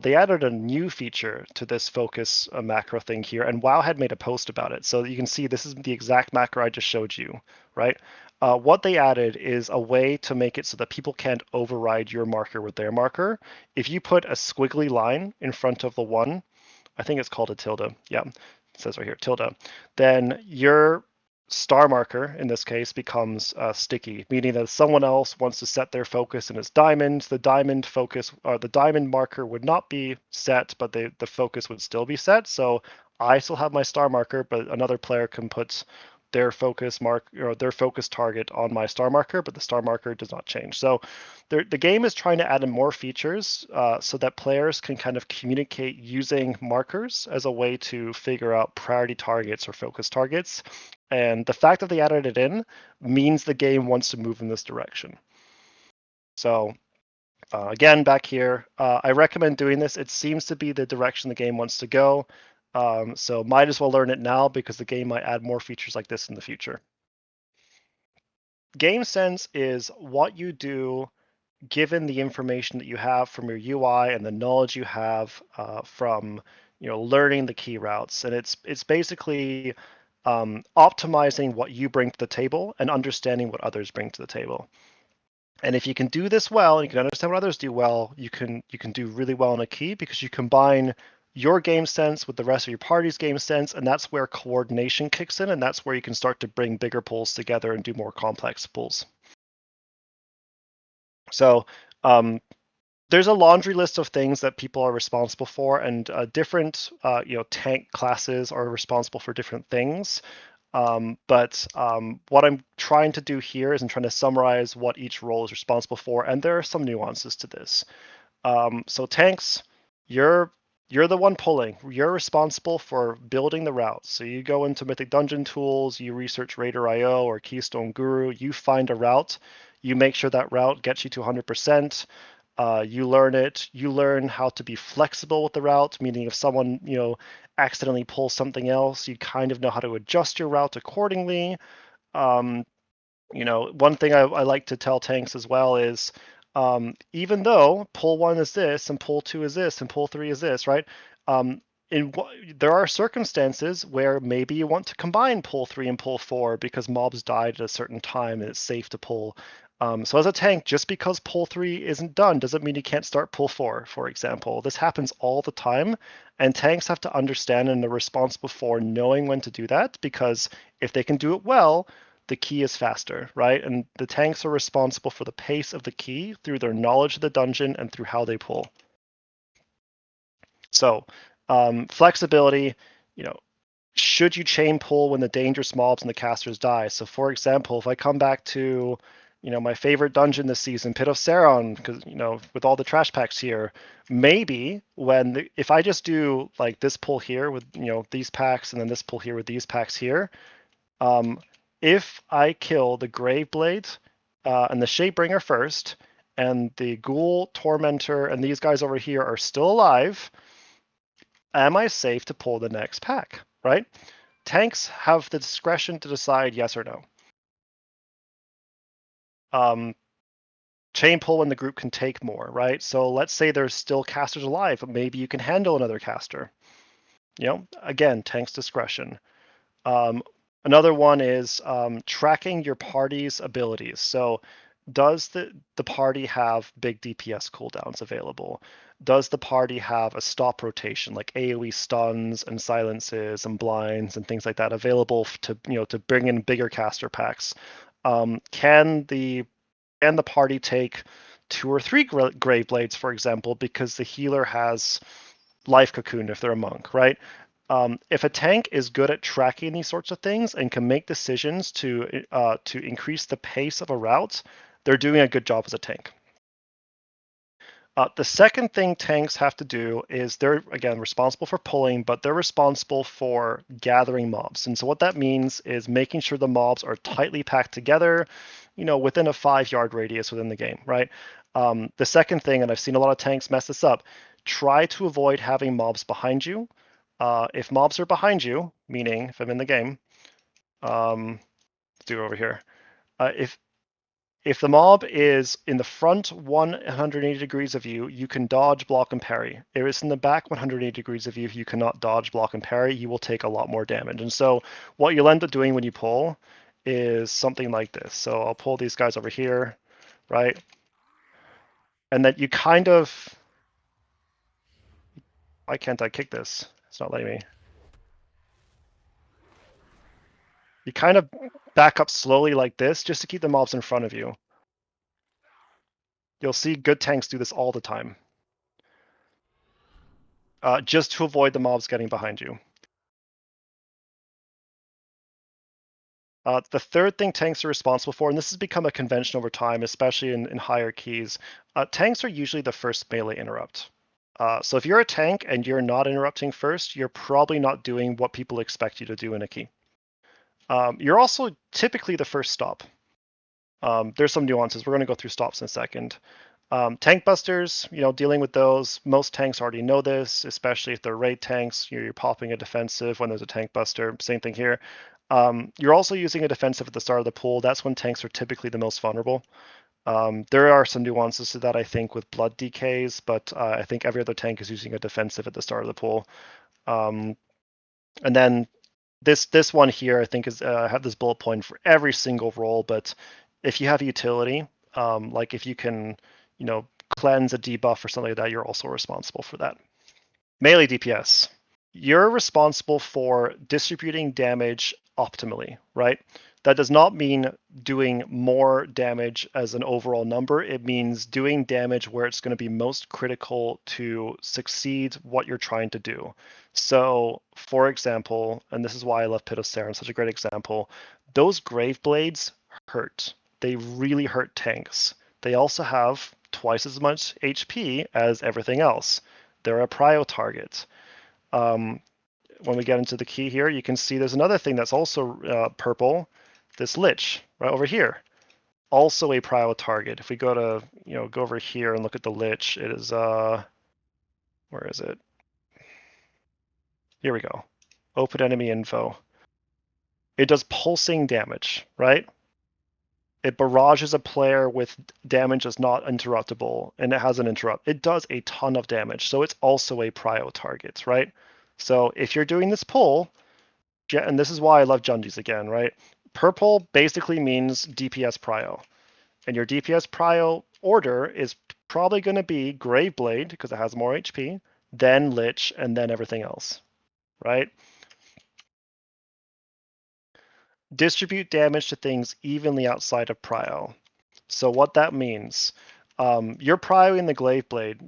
they added a new feature to this focus macro thing here, and WoW had made a post about it. So you can see this is the exact macro I just showed you, right? What they added is a way to make it so that people can't override your marker with their marker. If you put a squiggly line in front of the one, I think it's called a tilde. Yeah, it says right here, tilde. Then your star marker, in this case, becomes sticky, meaning that if someone else wants to set their focus in its diamond, the diamond focus, or the diamond marker would not be set, but the focus would still be set. So I still have my star marker, but another player can put their focus mark or their focus target on my star marker, but the star marker does not change. So the game is trying to add in more features so that players can kind of communicate using markers as a way to figure out priority targets or focus targets. And the fact that they added it in means the game wants to move in this direction. So again, back here, I recommend doing this. It seems to be the direction the game wants to go. So might as well learn it now because the game might add more features like this in the future. Game sense is what you do given the information that you have from your UI and the knowledge you have from learning the key routes. And it's basically optimizing what you bring to the table and understanding what others bring to the table. And if you can do this well, and you can understand what others do well, you can do really well in a key because you combine your game sense with the rest of your party's game sense, and that's where coordination kicks in, and that's where you can start to bring bigger pulls together and do more complex pulls. So there's a laundry list of things that people are responsible for, and different tank classes are responsible for different things. But what I'm trying to do here is I'm trying to summarize what each role is responsible for, and there are some nuances to this. So tanks, you're the one pulling. You're responsible for building the route. So you go into Mythic Dungeon tools, you research Raider.io or Keystone Guru, you find a route, you make sure that route gets you to 100%. You learn it. You learn how to be flexible with the route, meaning if someone accidentally pulls something else, you kind of know how to adjust your route accordingly. One thing I like to tell tanks as well is even though pull 1 is this and pull 2 is this and pull 3 is this, right? There are circumstances where maybe you want to combine pull 3 and pull 4 because mobs died at a certain time and it's safe to pull. So as a tank, just because pull 3 isn't done doesn't mean you can't start pull 4, for example. This happens all the time, and tanks have to understand and are responsible for knowing when to do that, because if they can do it well, the key is faster, right? And the tanks are responsible for the pace of the key through their knowledge of the dungeon and through how they pull. So flexibility, should you chain pull when the dangerous mobs and the casters die? So for example, if I come back to my favorite dungeon this season, Pit of Saron, because with all the trash packs here, maybe if I just do like this pull here with these packs and then this pull here with these packs here, if I kill the Graveblade and the Shapebringer first, and the Ghoul, Tormentor, and these guys over here are still alive, am I safe to pull the next pack, right? Tanks have the discretion to decide yes or no. Chain pull when the group can take more, right? So let's say there's still casters alive, but maybe you can handle another caster. Again, tank's discretion. Another one is tracking your party's abilities. So does the party have big DPS cooldowns available? Does the party have a stop rotation like AoE stuns and silences and blinds and things like that available to bring in bigger caster packs? Can the party take 2 or 3 Grave Blades, for example, because the healer has Life Cocoon if they're a monk, right? If a tank is good at tracking these sorts of things and can make decisions to increase the pace of a route, they're doing a good job as a tank. The second thing tanks have to do is they're, again, responsible for pulling, but they're responsible for gathering mobs. And so what that means is making sure the mobs are tightly packed together, within a 5-yard radius within the game, right? The second thing, and I've seen a lot of tanks mess this up, try to avoid having mobs behind you. If mobs are behind you, meaning if I'm in the game, let's do it over here. If the mob is in the front 180 degrees of you, you can dodge, block, and parry. If it's in the back 180 degrees of you, you cannot dodge, block, and parry. You will take a lot more damage. And so what you'll end up doing when you pull is something like this. So I'll pull these guys over here, right? And then you kind of... Why can't I kick this? It's not letting me. You kind of back up slowly like this just to keep the mobs in front of you. You'll see good tanks do this all the time. Just to avoid the mobs getting behind you. The third thing tanks are responsible for, and this has become a convention over time, especially in higher keys, tanks are usually the first melee interrupt. So if you're a tank and you're not interrupting first, you're probably not doing what people expect you to do in a key. You're also typically the first stop. There's some nuances. We're going to go through stops in a second. Tank busters, dealing with those, most tanks already know this, especially if they're raid tanks. You're popping a defensive when there's a tank buster. Same thing here. You're also using a defensive at the start of the pool. That's when tanks are typically the most vulnerable. There are some nuances to that, I think, with blood DKs, but I think every other tank is using a defensive at the start of the pool. And then this one here, I think, is I have this bullet point for every single role, but if you have utility, like if you can, cleanse a debuff or something like that, you're also responsible for that. Melee DPS. You're responsible for distributing damage optimally, right? That does not mean doing more damage as an overall number. It means doing damage where it's going to be most critical to succeed what you're trying to do. So, for example, and this is why I love Pit of Sarin, such a great example, those Grave Blades hurt. They really hurt tanks. They also have twice as much HP as everything else. They're a prio target. When we get into the key here, you can see there's another thing that's also purple, this Lich right over here. Also a prio target. If we go to, go over here and look at the Lich, it is, where is it? Here we go. Open enemy info. It does pulsing damage, right? It barrages a player with damage that's not interruptible, and it has an interrupt. It does a ton of damage, so it's also a prio target, right? So if you're doing this pull, and this is why I love Jundes again, right? Purple basically means DPS prio, and your DPS prio order is probably going to be Graveblade, because it has more HP, then Lich, and then everything else, right? Distribute damage to things evenly outside of prio. So what that means, you're prioing the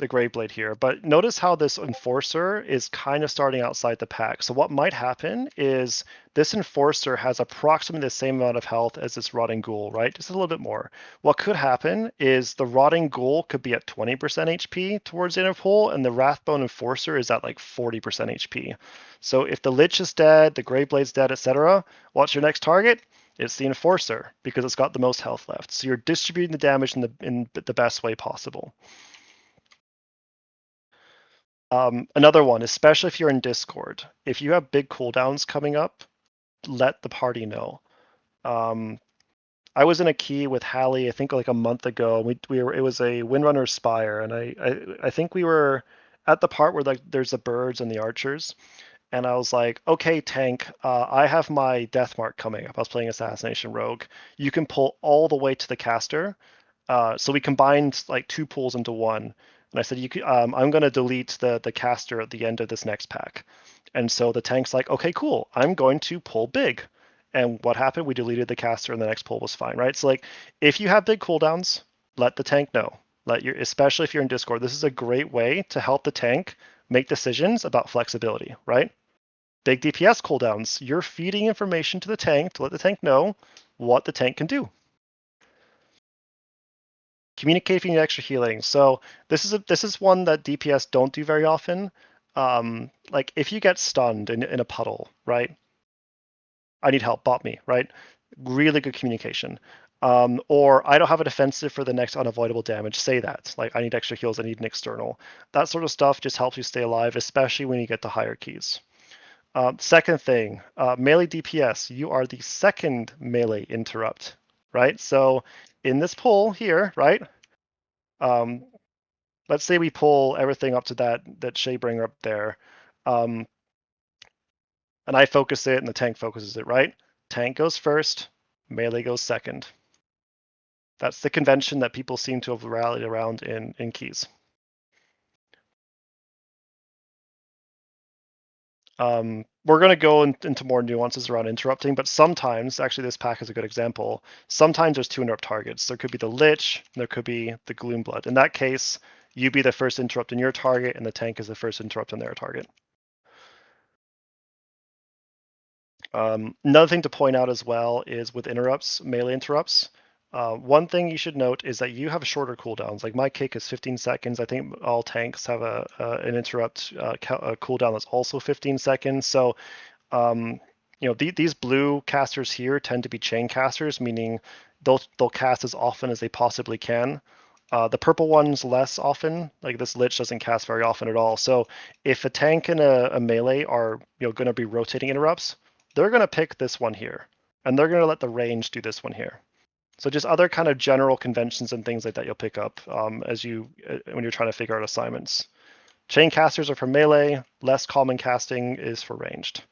Graveblade here, but notice how this Enforcer is kind of starting outside the pack. So what might happen is this Enforcer has approximately the same amount of health as this Rotting Ghoul, right? Just a little bit more. What could happen is the Rotting Ghoul could be at 20% HP towards the inner pool, and the Wrathbone Enforcer is at like 40% HP. So if the Lich is dead, the Graveblade's dead, etc., what's your next target? It's the Enforcer, because it's got the most health left. So you're distributing the damage in the best way possible. Another one, especially if you're in Discord, if you have big cooldowns coming up, let the party know. I was in a key with Hallie, I think like a month ago. It was a Windrunner Spire, and I think we were at the part where there's the birds and the archers. And I was like, okay, tank, I have my death mark coming up. I was playing Assassination Rogue. You can pull all the way to the caster. So we combined like 2 pulls into one. And I said, I'm going to delete the caster at the end of this next pack. And so the tank's like, okay, cool. I'm going to pull big. And what happened? We deleted the caster and the next pull was fine, right? So like, if you have big cooldowns, let the tank know. Especially if you're in Discord, this is a great way to help the tank make decisions about flexibility, right? Big DPS cooldowns. You're feeding information to the tank to let the tank know what the tank can do. Communicate if you need extra healing. So this is one that DPS don't do very often. Like if you get stunned in a puddle, right? I need help, bot me, right? Really good communication. Or I don't have a defensive for the next unavoidable damage. Say that. Like I need extra heals, I need an external. That sort of stuff just helps you stay alive, especially when you get to higher keys. Second thing, melee DPS. You are the second melee interrupt, right? So in this pull here, right? Um, let's say we pull everything up to that Shadebringer up there, and I focus it and the tank focuses it, right? Tank goes first, melee goes second. That's the convention that people seem to have rallied around in keys. We're going to go into more nuances around interrupting, but sometimes, actually this pack is a good example, sometimes there's two interrupt targets. There could be the Lich, there could be the Gloomblood. In that case, you be the first interrupt in your target, and the tank is the first interrupt in their target. Another thing to point out as well is with interrupts, melee interrupts, one thing you should note is that you have shorter cooldowns. Like my kick is 15 seconds. I think all tanks have an interrupt cooldown that's also 15 seconds. So, these blue casters here tend to be chain casters, meaning they'll cast as often as they possibly can. The purple ones less often. Like this Lich doesn't cast very often at all. So if a tank and a melee are going to be rotating interrupts, they're going to pick this one here, and they're going to let the range do this one here. So just other kind of general conventions and things like that you'll pick up when you're trying to figure out assignments. Chain casters are for melee. Less common casting is for ranged.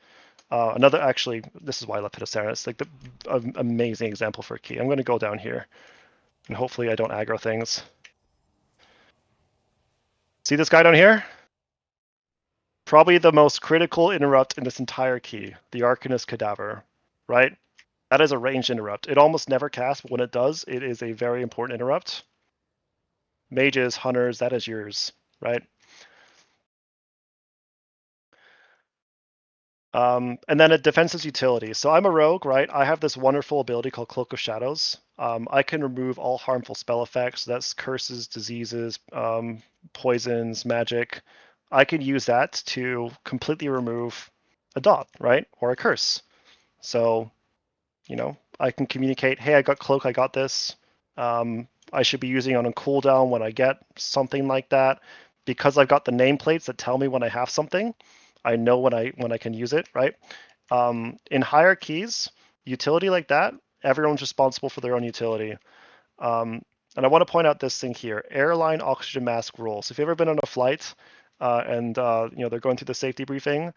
This is why I love Pitocera. It's like an amazing example for a key. I'm going to go down here, and hopefully I don't aggro things. See this guy down here? Probably the most critical interrupt in this entire key, the Arcanist Cadaver, right? That is a ranged interrupt. It almost never casts, but when it does, it is a very important interrupt. Mages, hunters, that is yours, right? And then a defensive utility. So I'm a rogue, right? I have this wonderful ability called Cloak of Shadows. I can remove all harmful spell effects. That's curses, diseases, poisons, magic. I can use that to completely remove a dot, right? Or a curse. So, I can communicate, hey, I got Cloak, I got this. I should be using it on a cooldown when I get something like that. Because I've got the nameplates that tell me when I have something, I know when I can use it, right? In higher keys, utility like that, everyone's responsible for their own utility. And I want to point out this thing here, airline oxygen mask rules. If you've ever been on a flight and they're going through the safety briefing,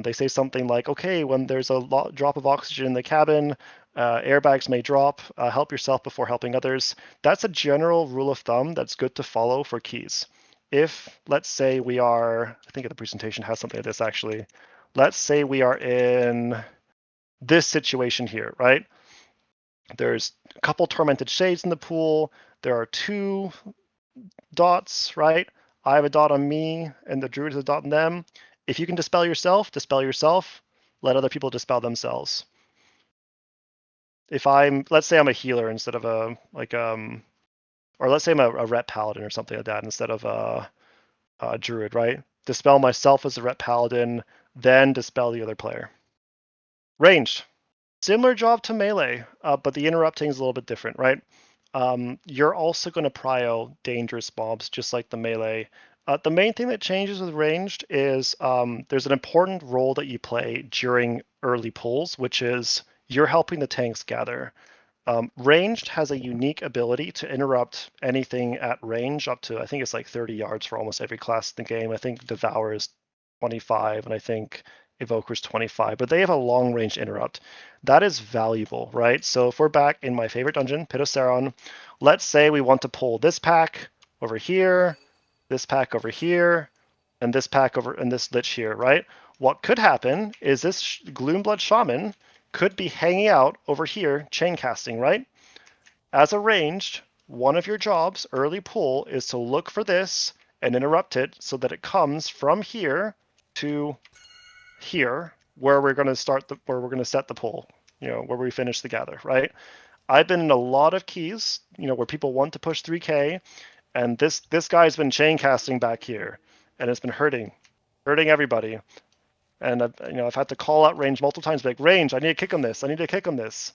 they say something like, okay, when there's a drop of oxygen in the cabin, airbags may drop, help yourself before helping others. That's a general rule of thumb that's good to follow for keys. If, let's say we are, I think the presentation has something like this actually. Let's say we are in this situation here, right? There's a couple tormented shades in the pool. There are 2 dots, right? I have a dot on me, and the druid has a dot on them. If you can dispel yourself, dispel yourself. Let other people dispel themselves. If let's say I'm a healer instead of or let's say I'm a ret paladin or something like that instead of a druid, right? Dispel myself as a ret paladin, then dispel the other player. Ranged. Similar job to melee, but the interrupting is a little bit different, right? You're also going to prio dangerous mobs just like the melee. The main thing that changes with ranged is there's an important role that you play during early pulls, which is you're helping the tanks gather. Ranged has a unique ability to interrupt anything at range up to, I think it's like 30 yards for almost every class in the game. I think Devour is 25, and I think Evoker's 25, but they have a long range interrupt. That is valuable, right? So if we're back in my favorite dungeon, Pit of Sauron, let's say we want to pull this pack over here, this pack over here, and this pack over, and this Lich here, right? What could happen is this Gloomblood Shaman could be hanging out over here, chain casting, right? As a ranged, one of your jobs, early pull, is to look for this and interrupt it so that it comes from here to here, where we're going to where we're going to set the pull, where we finish the gather, right? I've been in a lot of keys, where people want to push 3K, and this guy's been chain casting back here, and it's been hurting everybody. And I've had to call out range multiple times, like, range, I need a kick on this. I need a kick on this.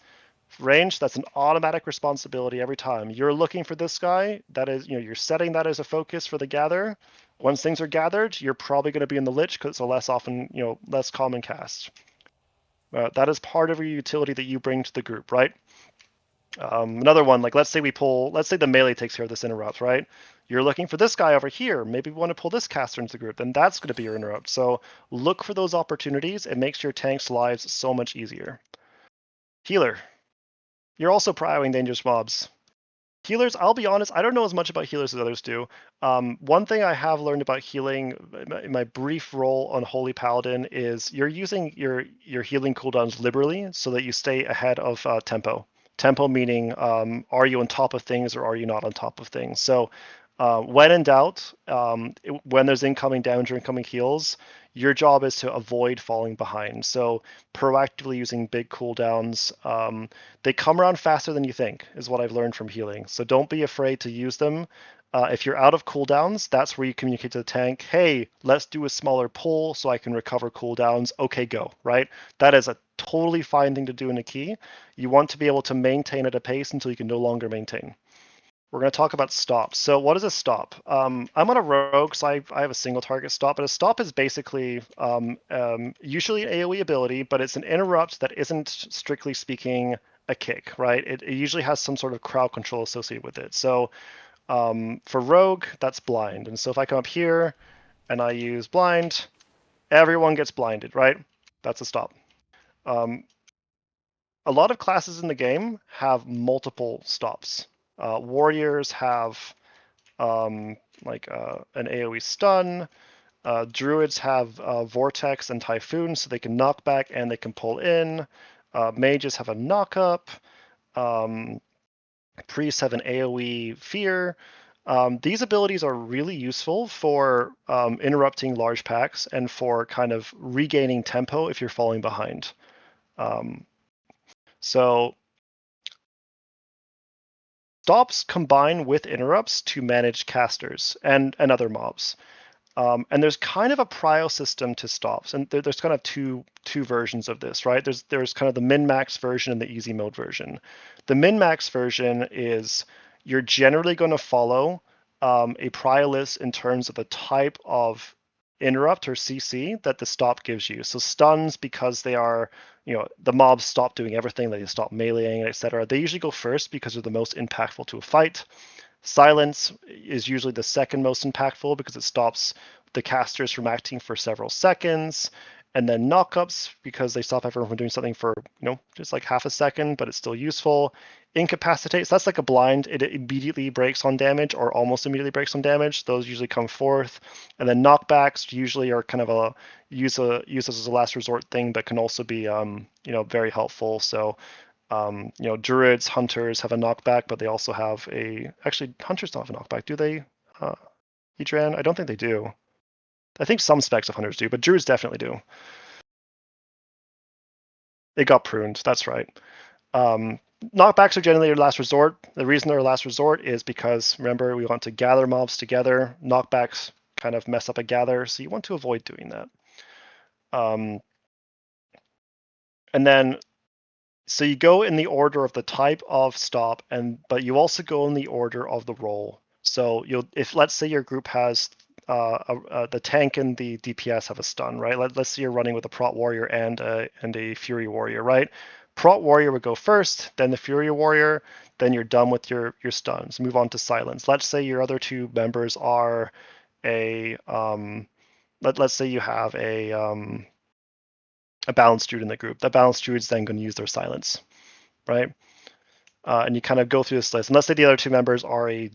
Range, that's an automatic responsibility every time. You're looking for this guy, that is, you're setting that as a focus for the gather. Once things are gathered, you're probably going to be in the Lich because it's a less often, less common cast. That is part of your utility that you bring to the group, right? Another one, like let's say the melee takes care of this interrupt, right? You're looking for this guy over here. Maybe we want to pull this caster into the group, then that's going to be your interrupt. So look for those opportunities. It makes your tank's lives so much easier. Healer. You're also prioing dangerous mobs. Healers, I'll be honest, I don't know as much about healers as others do. One thing I have learned about healing in my brief role on Holy Paladin is you're using your healing cooldowns liberally so that you stay ahead of tempo. Tempo meaning, are you on top of things or are you not on top of things? So when in doubt, when there's incoming damage or incoming heals, your job is to avoid falling behind. So proactively using big cooldowns. They come around faster than you think, is what I've learned from healing. So don't be afraid to use them. If you're out of cooldowns, that's where you communicate to the tank, hey, let's do a smaller pull so I can recover cooldowns. Okay, go, right? That is a totally fine thing to do in a key. You want to be able to maintain at a pace until you can no longer maintain. We're going to talk about stops. So what is a stop? I'm on a rogue, so I have a single target stop, but a stop is basically usually an AoE ability, but it's an interrupt that isn't, strictly speaking, a kick, right? It usually has some sort of crowd control associated with it. So for rogue, that's blind. And so if I come up here and I use blind, everyone gets blinded, right? That's a stop. A lot of classes in the game have multiple stops. Warriors have like an AoE stun. Druids have Vortex and Typhoon, so they can knock back and they can pull in. Mages have a knock up. Priests have an AoE Fear. These abilities are really useful for interrupting large packs and for kind of regaining tempo if you're falling behind. So stops combine with interrupts to manage casters and other mobs. And there's kind of a prio system to stops, and there's kind of two versions of this, right? There's kind of the min-max version and the easy mode version. The min-max version is you're generally going to follow a prio list in terms of the type of interrupt or CC that the stop gives you. So stuns, because they are, the mobs stop doing everything, they stop meleeing, etc. They usually go first because they're the most impactful to a fight. Silence is usually the second most impactful because it stops the casters from acting for several seconds. And then knockups, because they stop everyone from doing something for, just like half a second, but it's still useful. Incapacitates, that's like a blind. It immediately breaks on damage or almost immediately breaks on damage. Those usually come fourth. And then knockbacks usually are kind of a use as a last resort thing, but can also be, very helpful. So druids, hunters have a knockback, but they also have actually, hunters don't have a knockback, do they? Edran? I don't think they do. I think some specs of hunters do, but druids definitely do. It got pruned, that's right. Knockbacks are generally your last resort. The reason they're a last resort is because, remember, we want to gather mobs together. Knockbacks kind of mess up a gather, so you want to avoid doing that. And then so you go in the order of the type of stop, but you also go in the order of the role. So if let's say your group has the tank and the DPS have a stun, right? Let's say you're running with a Prot Warrior and a Fury Warrior, right? Prot Warrior would go first, then the Fury Warrior, then you're done with your stuns. Move on to Silence. Let's say your other two members are let's say you have a balanced druid in the group. That balanced druid's then going to use their silence, right? And you kind of go through this list. And let's say the other two members are a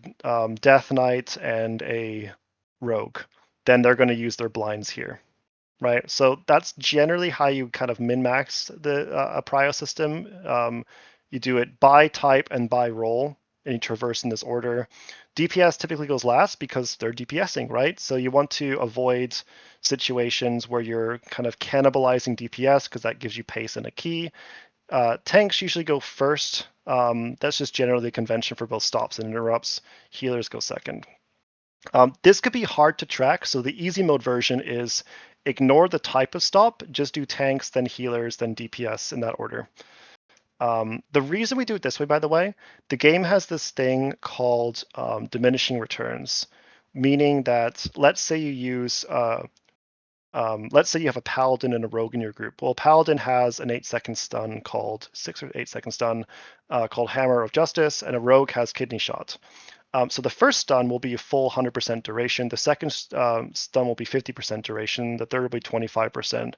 Death Knight and a Rogue. Then they're going to use their blinds here, right? So that's generally how you kind of min-max a prio system. You do it by type and by role and you traverse in this order. DPS typically goes last because they're DPSing, right? So you want to avoid situations where you're kind of cannibalizing DPS because that gives you pace and a key. Tanks usually go first. That's just generally the convention for both stops and interrupts. Healers go second. This could be hard to track, so the easy mode version is ignore the type of stop, just do tanks, then healers, then DPS in that order. The reason we do it this way, by the way, the game has this thing called diminishing returns, meaning that let's say you use, let's say you have a paladin and a rogue in your group. Well, paladin has an 8-second stun called 6 or 8-second stun called Hammer of Justice, and a rogue has kidney shot. So the first stun will be a full 100% duration. The second stun will be 50% duration. The third will be 25%.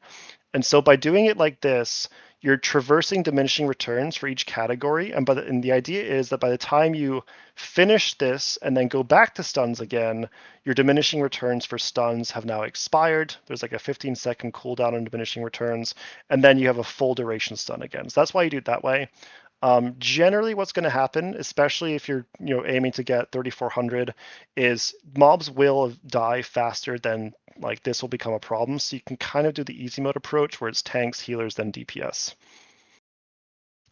And so by doing it like this, you're traversing diminishing returns for each category. And the idea is that by the time you finish this and then go back to stuns again, your diminishing returns for stuns have now expired. There's like a 15-second cooldown on diminishing returns, and then you have a full duration stun again. So that's why you do it that way. Generally, what's going to happen, especially if you're aiming to get 3400, is mobs will die faster than like this will become a problem. So you can kind of do the easy mode approach where it's tanks, healers, then DPS.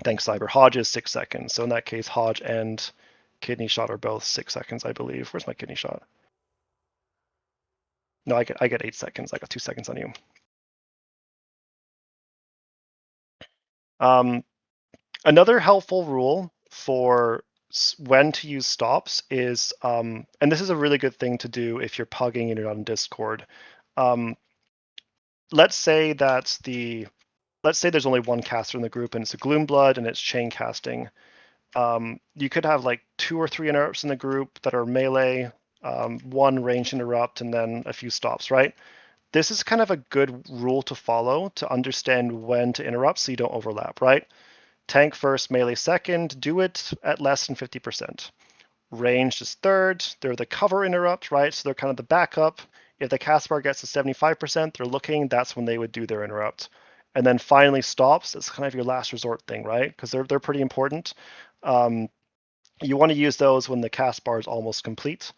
Thanks, Cyber. Hodge is 6 seconds. So in that case, Hodge and kidney shot are both 6 seconds, I believe. Where's my kidney shot? No, I get 8 seconds. I got 2 seconds on you. Another helpful rule for when to use stops is, and this is a really good thing to do if you're pugging and you're not in Discord. Let's say there's only one caster in the group and it's a Gloomblood and it's chain casting. You could have like 2 or 3 interrupts in the group that are melee, 1 range interrupt, and then a few stops, right? This is kind of a good rule to follow to understand when to interrupt so you don't overlap, right? Tank first, melee second, do it at less than 50%. Ranged is third, they're the cover interrupt, right? So they're kind of the backup. If the cast bar gets to 75%, they're looking, that's when they would do their interrupt. And then finally stops, it's kind of your last resort thing, right? Because they're pretty important. You want to use those when the cast bar is almost complete.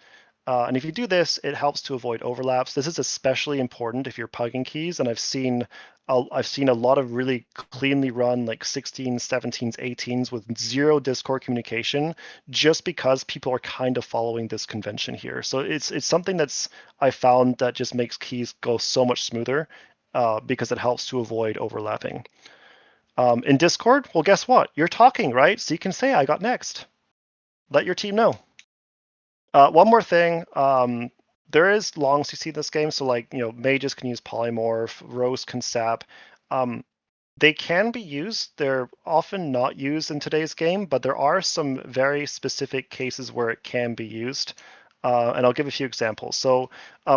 And if you do this, it helps to avoid overlaps. This is especially important if you're pugging keys, and I've seen a lot of really cleanly run like 16s, 17s, 18s with 0 Discord communication, just because people are kind of following this convention here. So it's something that's I found that just makes keys go so much smoother because it helps to avoid overlapping. In Discord, well, guess what? You're talking, right? So you can say, "I got next." Let your team know. One more thing. There is long CC in this game, so like mages can use polymorph, rogues can sap. They can be used. They're often not used in today's game, but there are some very specific cases where it can be used. And I'll give a few examples. So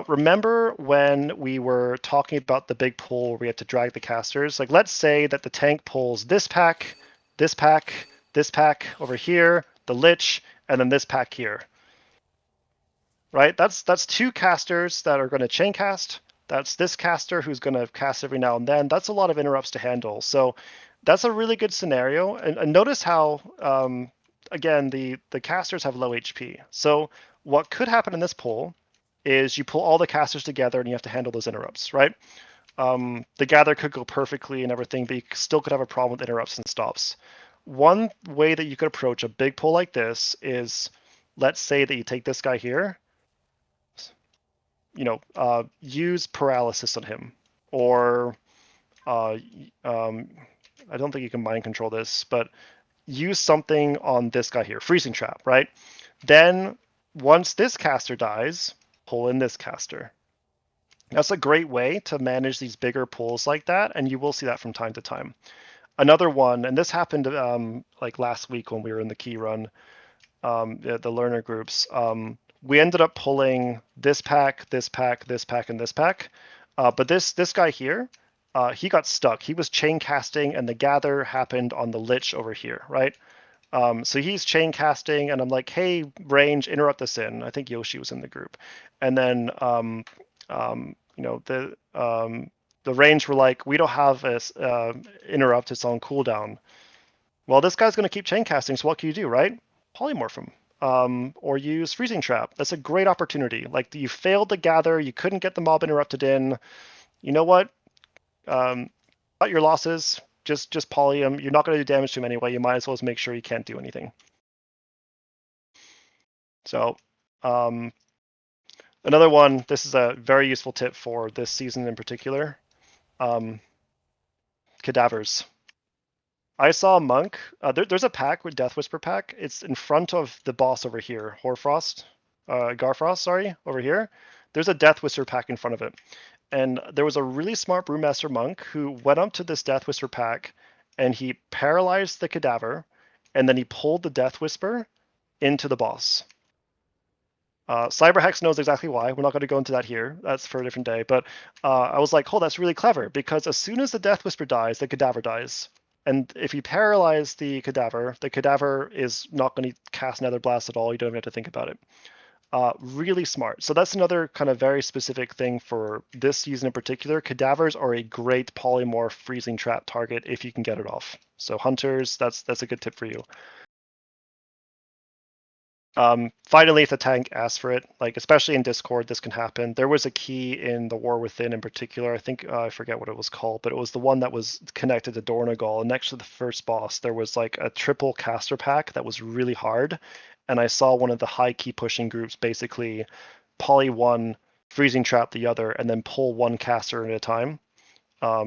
remember when we were talking about the big pull where we had to drag the casters? Like let's say that the tank pulls this pack, this pack, this pack over here, the lich, and then this pack here. Right? That's 2 casters that are going to chain cast. That's this caster who's going to cast every now and then. That's a lot of interrupts to handle. So that's a really good scenario. And notice how, again, the casters have low HP. So what could happen in this pull is you pull all the casters together and you have to handle those interrupts, right? The gather could go perfectly and everything, but you still could have a problem with interrupts and stops. One way that you could approach a big pull like this is, let's say that you take this guy here, use paralysis on him, or I don't think you can mind control this, but use something on this guy here, freezing trap, right? Then once this caster dies, pull in this caster. That's a great way to manage these bigger pulls like that, and you will see that from time to time. Another one, and this happened like last week when we were in the key run, the learner groups. We ended up pulling this pack, this pack, this pack, and this pack. But this guy here, he got stuck. He was chain casting, and the gather happened on the lich over here, right? So he's chain casting, and I'm like, hey, range, interrupt this in. I think Yoshi was in the group. And then, the range were like, we don't have a interrupt, it's on cooldown. Well, this guy's going to keep chain casting, so what can you do, right? polymorph them. Or use freezing trap. That's a great opportunity. Like you failed to gather, you couldn't get the mob interrupted in. You know what? Cut your losses. Just poly them. You're not going to do damage to him anyway. You might as well just make sure you can't do anything. So another one. This is a very useful tip for this season in particular. Cadavers. I saw a monk. There's a pack with Death Whisper pack. It's in front of the boss over here, Garfrost. Sorry, over here. There's a Death Whisper pack in front of it, and there was a really smart Brewmaster monk who went up to this Death Whisper pack, and he paralyzed the cadaver, and then he pulled the Death Whisper into the boss. Cyberhex knows exactly why. We're not going to go into that here. That's for a different day. But I was like, oh, that's really clever, because as soon as the Death Whisper dies, the cadaver dies. And if you paralyze the cadaver is not going to cast Nether Blast at all. You don't even have to think about it. Really smart. So that's another kind of very specific thing for this season in particular. Cadavers are a great polymorph freezing trap target if you can get it off. So hunters, that's a good tip for you. Finally, if the tank asks for it, like especially in Discord, this can happen. There was a key in the War Within in particular. I think I forget what it was called, but it was the one that was connected to Dornagal. And next to the first boss, there was like a triple caster pack that was really hard. And I saw one of the high key pushing groups basically poly one, freezing trap the other, and then pull one caster at a time.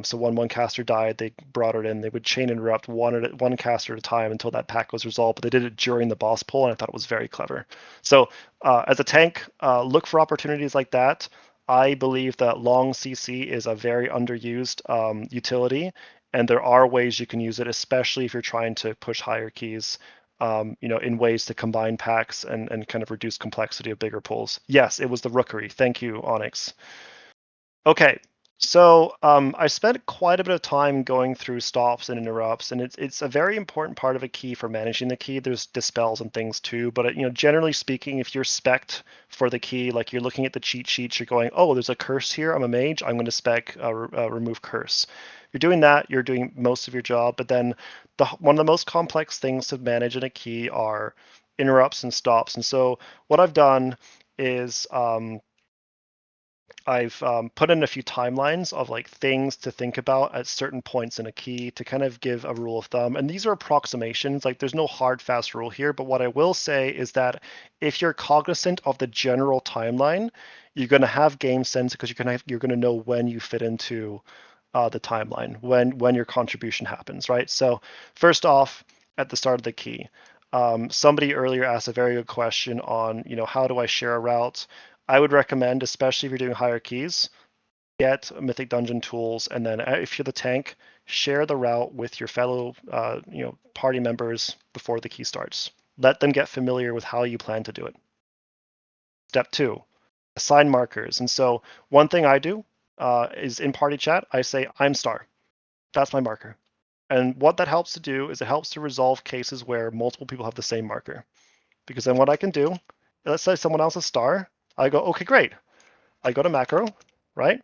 So when one caster died, they brought it in. They would chain interrupt one caster at a time until that pack was resolved. But they did it during the boss pull, and I thought it was very clever. So as a tank, look for opportunities like that. I believe that long CC is a very underused utility, and there are ways you can use it, especially if you're trying to push higher keys. In ways to combine packs and kind of reduce complexity of bigger pulls. Yes, it was the Rookery. Thank you, Onyx. Okay, so I spent quite a bit of time going through stops and interrupts, and it's a very important part of a key for managing the key. There's dispels and things too, but generally speaking, if you're spec'd for the key, like you're looking at the cheat sheets, you're going, oh, there's a curse here. I'm a mage. I'm going to spec remove curse. You're doing that. You're doing most of your job, but then one of the most complex things to manage in a key are interrupts and stops. And so what I've done is I've put in a few timelines of like things to think about at certain points in a key to kind of give a rule of thumb. And these are approximations. Like there's no hard, fast rule here. But what I will say is that if you're cognizant of the general timeline, you're going to have game sense because you're going to know when you fit into the timeline, when your contribution happens, right? So first off, at the start of the key, somebody earlier asked a very good question on, how do I share a route? I would recommend, especially if you're doing higher keys, get Mythic Dungeon tools, and then if you're the tank, share the route with your fellow, party members before the key starts. Let them get familiar with how you plan to do it. Step 2, assign markers. And so one thing I do is in party chat, I say, I'm star. That's my marker. And what that helps to do is it helps to resolve cases where multiple people have the same marker. Because then what I can do, let's say someone else is star, I go, okay, great. I go to macro, right?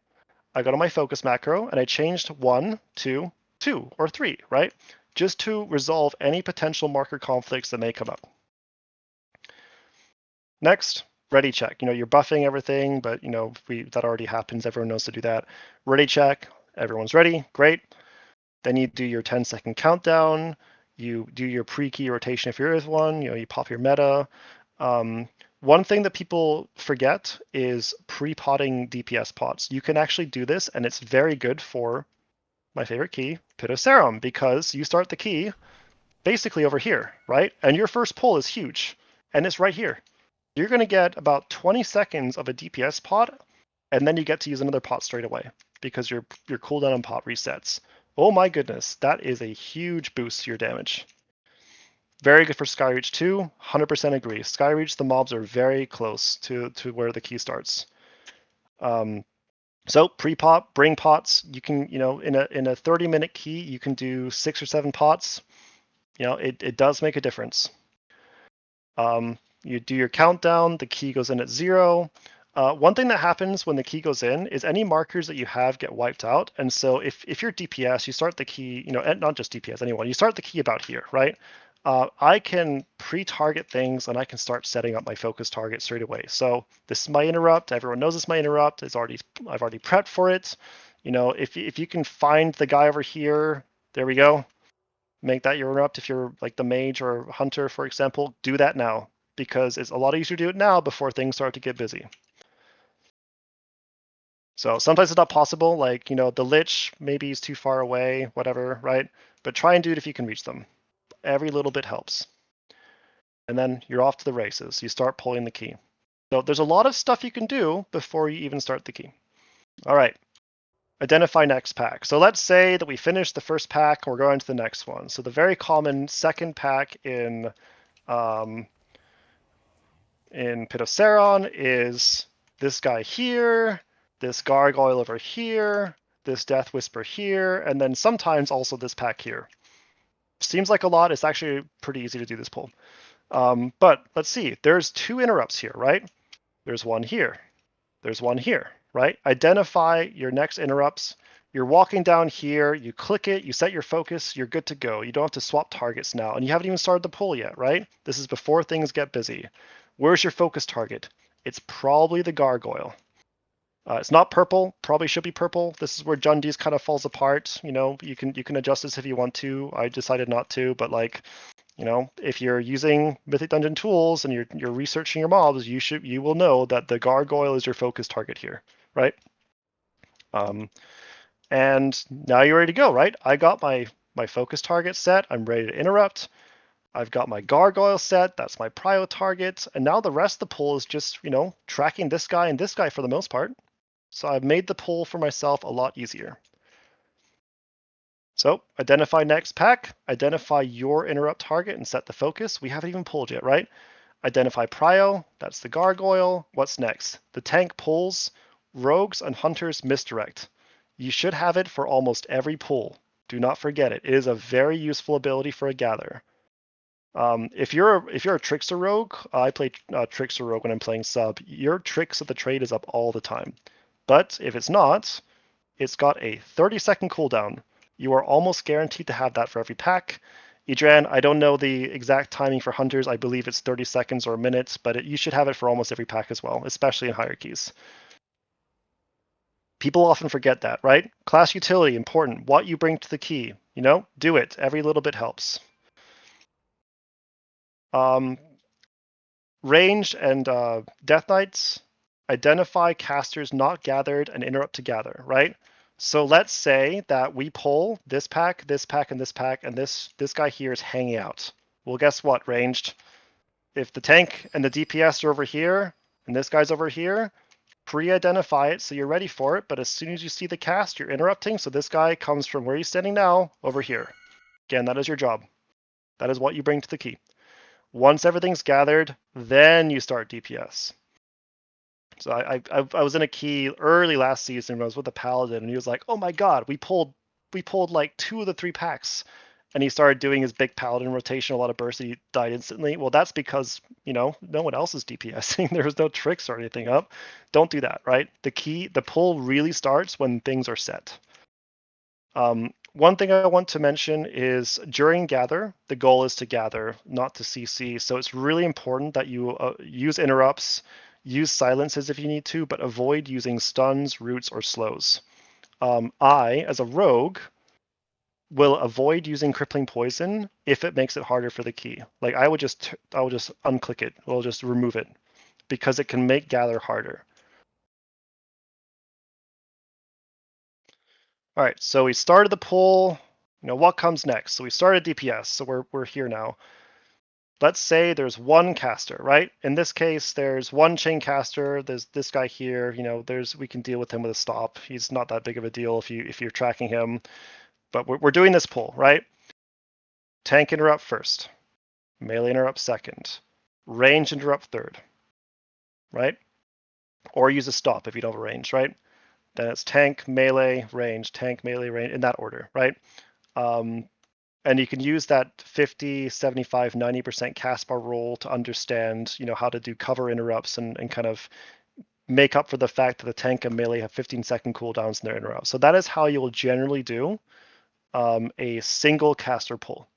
I go to my focus macro, and I changed 1 to 2 or 3, right? Just to resolve any potential marker conflicts that may come up. Next, ready check. You're buffing everything, but that already happens. Everyone knows to do that. Ready check. Everyone's ready. Great. Then you do your 10-second countdown. You do your pre-key rotation if there is one. You pop your meta. One thing that people forget is pre-potting DPS pots. You can actually do this, and it's very good for my favorite key, Pit of Serum, because you start the key basically over here, right? And your first pull is huge, and it's right here. You're going to get about 20 seconds of a DPS pot, and then you get to use another pot straight away because your cooldown on pot resets. Oh my goodness, that is a huge boost to your damage. Very good for Skyreach too. 100% agree. Skyreach, the mobs are very close to where the key starts. So pre-pot, bring pots. You can, in a 30-minute key, you can do 6 or 7 pots. It does make a difference. You do your countdown. The key goes in at 0. One thing that happens when the key goes in is any markers that you have get wiped out. And so if you're DPS, you start the key, not just DPS, anyone, you start the key about here, right? I can pre-target things and I can start setting up my focus target straight away. So this is my interrupt. Everyone knows it's my interrupt. I've already prepped for it. You know, if you can find the guy over here, there we go. Make that your interrupt. If you're like the mage or hunter, for example, do that now because it's a lot easier to do it now before things start to get busy. So sometimes it's not possible. Like, you know, the lich maybe is too far away, whatever, right? But try and do it if you can reach them. Every little bit helps. And then you're off to the races. You start pulling the key. So there's a lot of stuff you can do before you even start the key. All right. Identify next pack. So let's say that we finished the first pack and we're going to the next one. So the very common second pack in Pit of Saron is this guy here, this gargoyle over here, this death whisper here, and then sometimes also this pack here. Seems like a lot. It's actually pretty easy to do this pull. But let's see. There's 2 interrupts here, right? There's one here. There's one here, right? Identify your next interrupts. You're walking down here, you click it, you set your focus, you're good to go. You don't have to swap targets now. And you haven't even started the pull yet, right? This is before things get busy. Where's your focus target? It's probably the gargoyle. It's not purple, probably should be purple. This is where Jundes kind of falls apart. You know, you can adjust this if you want to. I decided not to, but like, you know, if you're using Mythic Dungeon tools and you're researching your mobs, you will know that the gargoyle is your focus target here, right? And now you're ready to go, right? I got my focus target set. I'm ready to interrupt. I've got my gargoyle set. That's my prio target. And now the rest of the pull is just, you know, tracking this guy and this guy for the most part. So I've made the pull for myself a lot easier. So identify next pack, identify your interrupt target and set the focus. We haven't even pulled yet, right? Identify prio, that's the gargoyle. What's next? The tank pulls, rogues and hunters misdirect. You should have it for almost every pull. Do not forget it. It is a very useful ability for a gather. If you're a trickster rogue, I play trickster rogue when I'm playing sub. Your tricks of the trade is up all the time. But if it's not, it's got a 30-second cooldown. You are almost guaranteed to have that for every pack. Idran, I don't know the exact timing for hunters. I believe it's 30 seconds or a minute, but you should have it for almost every pack as well, especially in hierarchies. People often forget that, right? Class utility, important. What you bring to the key, you know, do it. Every little bit helps. Ranged and Death Knights, identify casters not gathered and interrupt to gather, right? So let's say that we pull this pack, and this pack, and this guy here is hanging out. Well, guess what, ranged? If the tank and the DPS are over here, and this guy's over here, pre-identify it so you're ready for it, but as soon as you see the cast, you're interrupting, so this guy comes from where he's standing now, over here. Again, that is your job. That is what you bring to the key. Once everything's gathered, then you start DPS. So I was in a key early last season when I was with the Paladin, and he was like, "Oh my god, we pulled like 2 of the 3 packs," and he started doing his big Paladin rotation, a lot of bursts, and he died instantly. Well, that's because, you know, no one else is DPSing. There was no tricks or anything up. Don't do that, right? The pull really starts when things are set. One thing I want to mention is during gather, the goal is to gather, not to CC. So it's really important that you use interrupts, use silences if you need to, but avoid using stuns, roots, or slows. I, as a rogue, will avoid using crippling poison if it makes it harder for the key. Like I will just unclick it. We'll just remove it because it can make gather harder. All right, so we started the pull. You know, what comes next? So we started DPS, so we're here now. Let's say there's one caster, right? In this case, there's one chain caster. There's this guy here. You know, we can deal with him with a stop. He's not that big of a deal if you're tracking him. But we're doing this pull, right? Tank interrupt first, melee interrupt second, range interrupt third, right? Or use a stop if you don't have a range, right? Then it's tank, melee, range, in that order, right? And you can use that 50, 75, 90% cast bar roll to understand, you know, how to do cover interrupts and kind of make up for the fact that the tank and melee have 15-second cooldowns in their interrupts. So that is how you will generally do a single caster pull.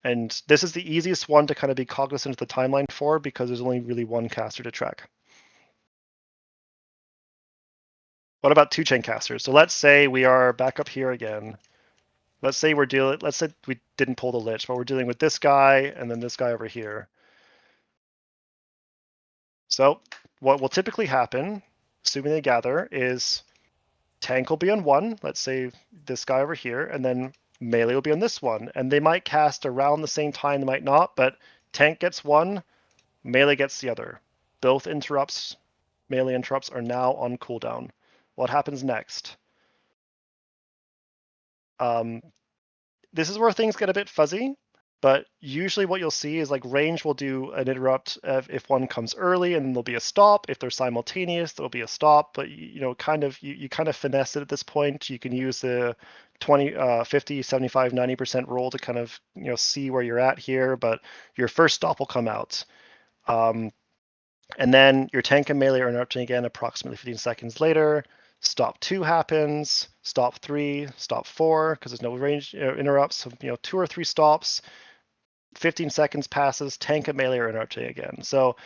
And this is the easiest one to kind of be cognizant of the timeline for because there's only really one caster to track. What about two chain casters? So let's say we are back up here again. Let's say we didn't pull the Lich, but we're dealing with this guy and then this guy over here. So what will typically happen, assuming they gather, is tank will be on one, let's say this guy over here, and then melee will be on this one. And they might cast around the same time, they might not, but tank gets one, melee gets the other. Both melee interrupts are now on cooldown. What happens next? Um, this is where things get a bit fuzzy, but usually what you'll see is like range will do an interrupt if one comes early, and there'll be a stop. If they're simultaneous, there'll be a stop. But you kind of finesse it at this point. You can use the 20, 50, 75, 90% rule to kind of see where you're at here. But your first stop will come out. And then your tank and melee are interrupting again approximately 15 seconds later. Stop 2 happens, stop 3, stop 4, because there's no range interrupts. So, 2 or 3 stops, 15 seconds passes, tank and melee are interrupting again. So,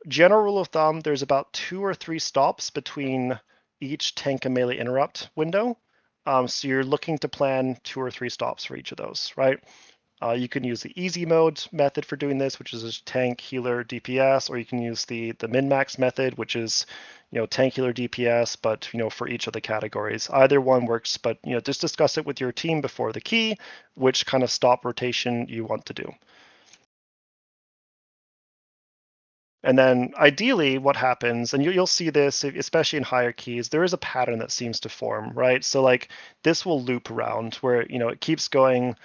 general rule of thumb, there's about 2 or 3 stops between each tank and melee interrupt window. So you're looking to plan 2 or 3 stops for each of those, right? You can use the easy mode method for doing this, which is a tank, healer, DPS, or you can use the min-max method, which is tank, healer, DPS, but for each of the categories. Either one works, but just discuss it with your team before the key, which kind of stop rotation you want to do. And then ideally what happens, and you'll see this, especially in higher keys, there is a pattern that seems to form, right? So like this will loop around where, it keeps going,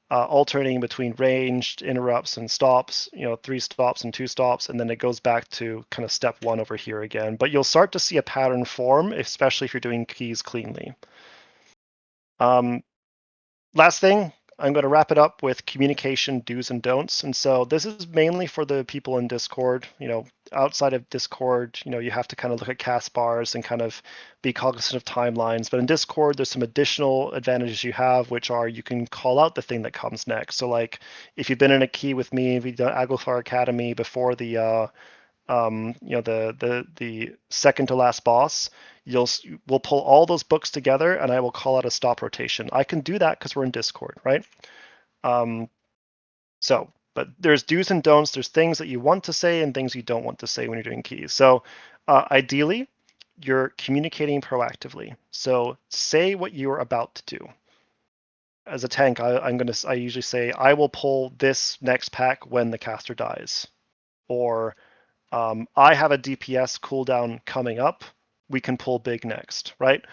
alternating between ranged interrupts and stops, 3 stops and 2 stops, and then it goes back to kind of step 1 over here again. But you'll start to see a pattern form, especially if you're doing keys cleanly. Last thing, I'm going to wrap it up with communication do's and don'ts. And so this is mainly for the people in Discord. Outside of Discord, you have to kind of look at cast bars and kind of be cognizant of timelines. But in Discord, there's some additional advantages you have, which are you can call out the thing that comes next. So like if you've been in a key with me, we've done Aglifar Academy before the the second to last boss, we'll pull all those books together and I will call out a stop rotation. I can do that because we're in Discord, right? But there's do's and don'ts. There's things that you want to say and things you don't want to say when you're doing keys. So ideally, you're communicating proactively. So say what you're about to do. As a tank, I usually say I will pull this next pack when the caster dies, or I have a DPS cooldown coming up. We can pull big next, right?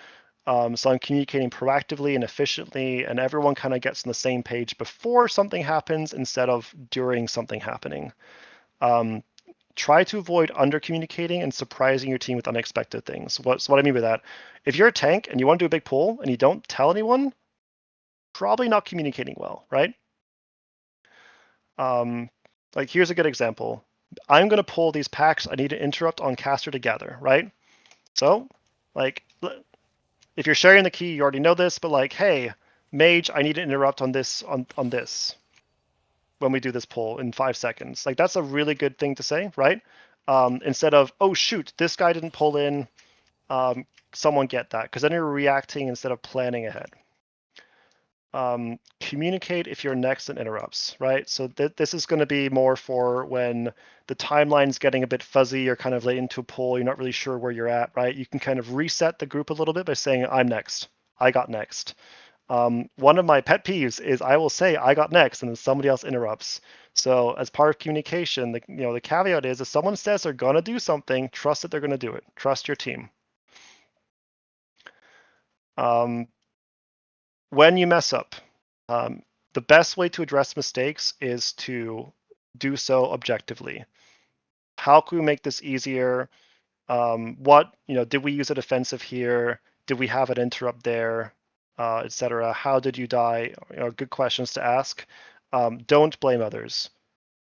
So I'm communicating proactively and efficiently, and everyone kind of gets on the same page before something happens instead of during something happening. Try to avoid under-communicating and surprising your team with unexpected things. So what I mean by that, if you're a tank and you want to do a big pull and you don't tell anyone, probably not communicating well, right? Like here's a good example. I'm going to pull these packs. I need to interrupt on caster to gather, right? So, like, if you're sharing the key, you already know this, but like, hey, mage, I need to interrupt on this on this when we do this pull in 5 seconds. Like that's a really good thing to say, right? Instead of, oh shoot, this guy didn't pull in, someone get that, because then you're reacting instead of planning ahead. Communicate if you're next and interrupts, right? So this is going to be more for when the timeline's getting a bit fuzzy, you're kind of late into a pull, you're not really sure where you're at, right? You can kind of reset the group a little bit by saying, I'm next. I got next. One of my pet peeves is I will say I got next and then somebody else interrupts. So as part of communication, the caveat is if someone says they're going to do something, trust that they're going to do it. Trust your team. When you mess up, the best way to address mistakes is to do so objectively. How can we make this easier? Did we use a defensive here? Did we have an interrupt there? Etc. How did you die? Good questions to ask. Don't blame others.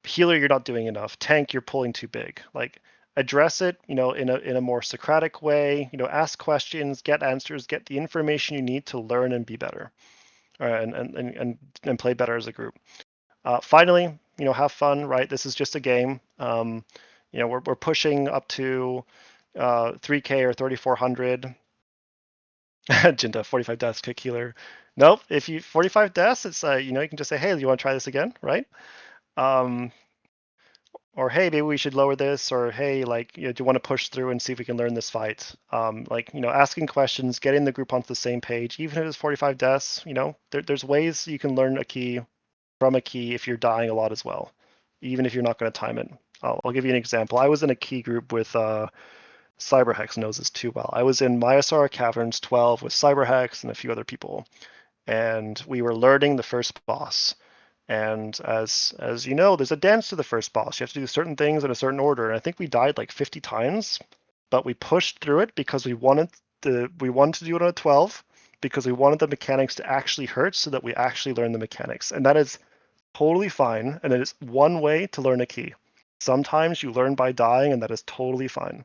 Healer, you're not doing enough. Tank, you're pulling too big. Like address it, in a more Socratic way. Ask questions, get answers, get the information you need to learn and be better, and play better as a group. Finally, have fun, right? This is just a game. We're pushing up to 3K or 3,400. Jinda, 45 deaths, kick healer. Nope, if you 45 deaths, it's you can just say, hey, do you want to try this again, right? Or hey, maybe we should lower this, or hey, do you want to push through and see if we can learn this fight? Asking questions, getting the group onto the same page, even if it's 45 deaths, there's ways you can learn a key from a key if you're dying a lot as well, even if you're not going to time it. I'll give you an example. I was in a key group with Cyberhex knows this too well. I was in Myosara Caverns 12 with Cyberhex and a few other people, and we were learning the first boss. And as you know, there's a dance to the first boss. You have to do certain things in a certain order. And I think we died like 50 times, but we pushed through it because we wanted to do it on a 12 because we wanted the mechanics to actually hurt so that we actually learn the mechanics. And that is totally fine. And it is one way to learn a key. Sometimes you learn by dying, and that is totally fine.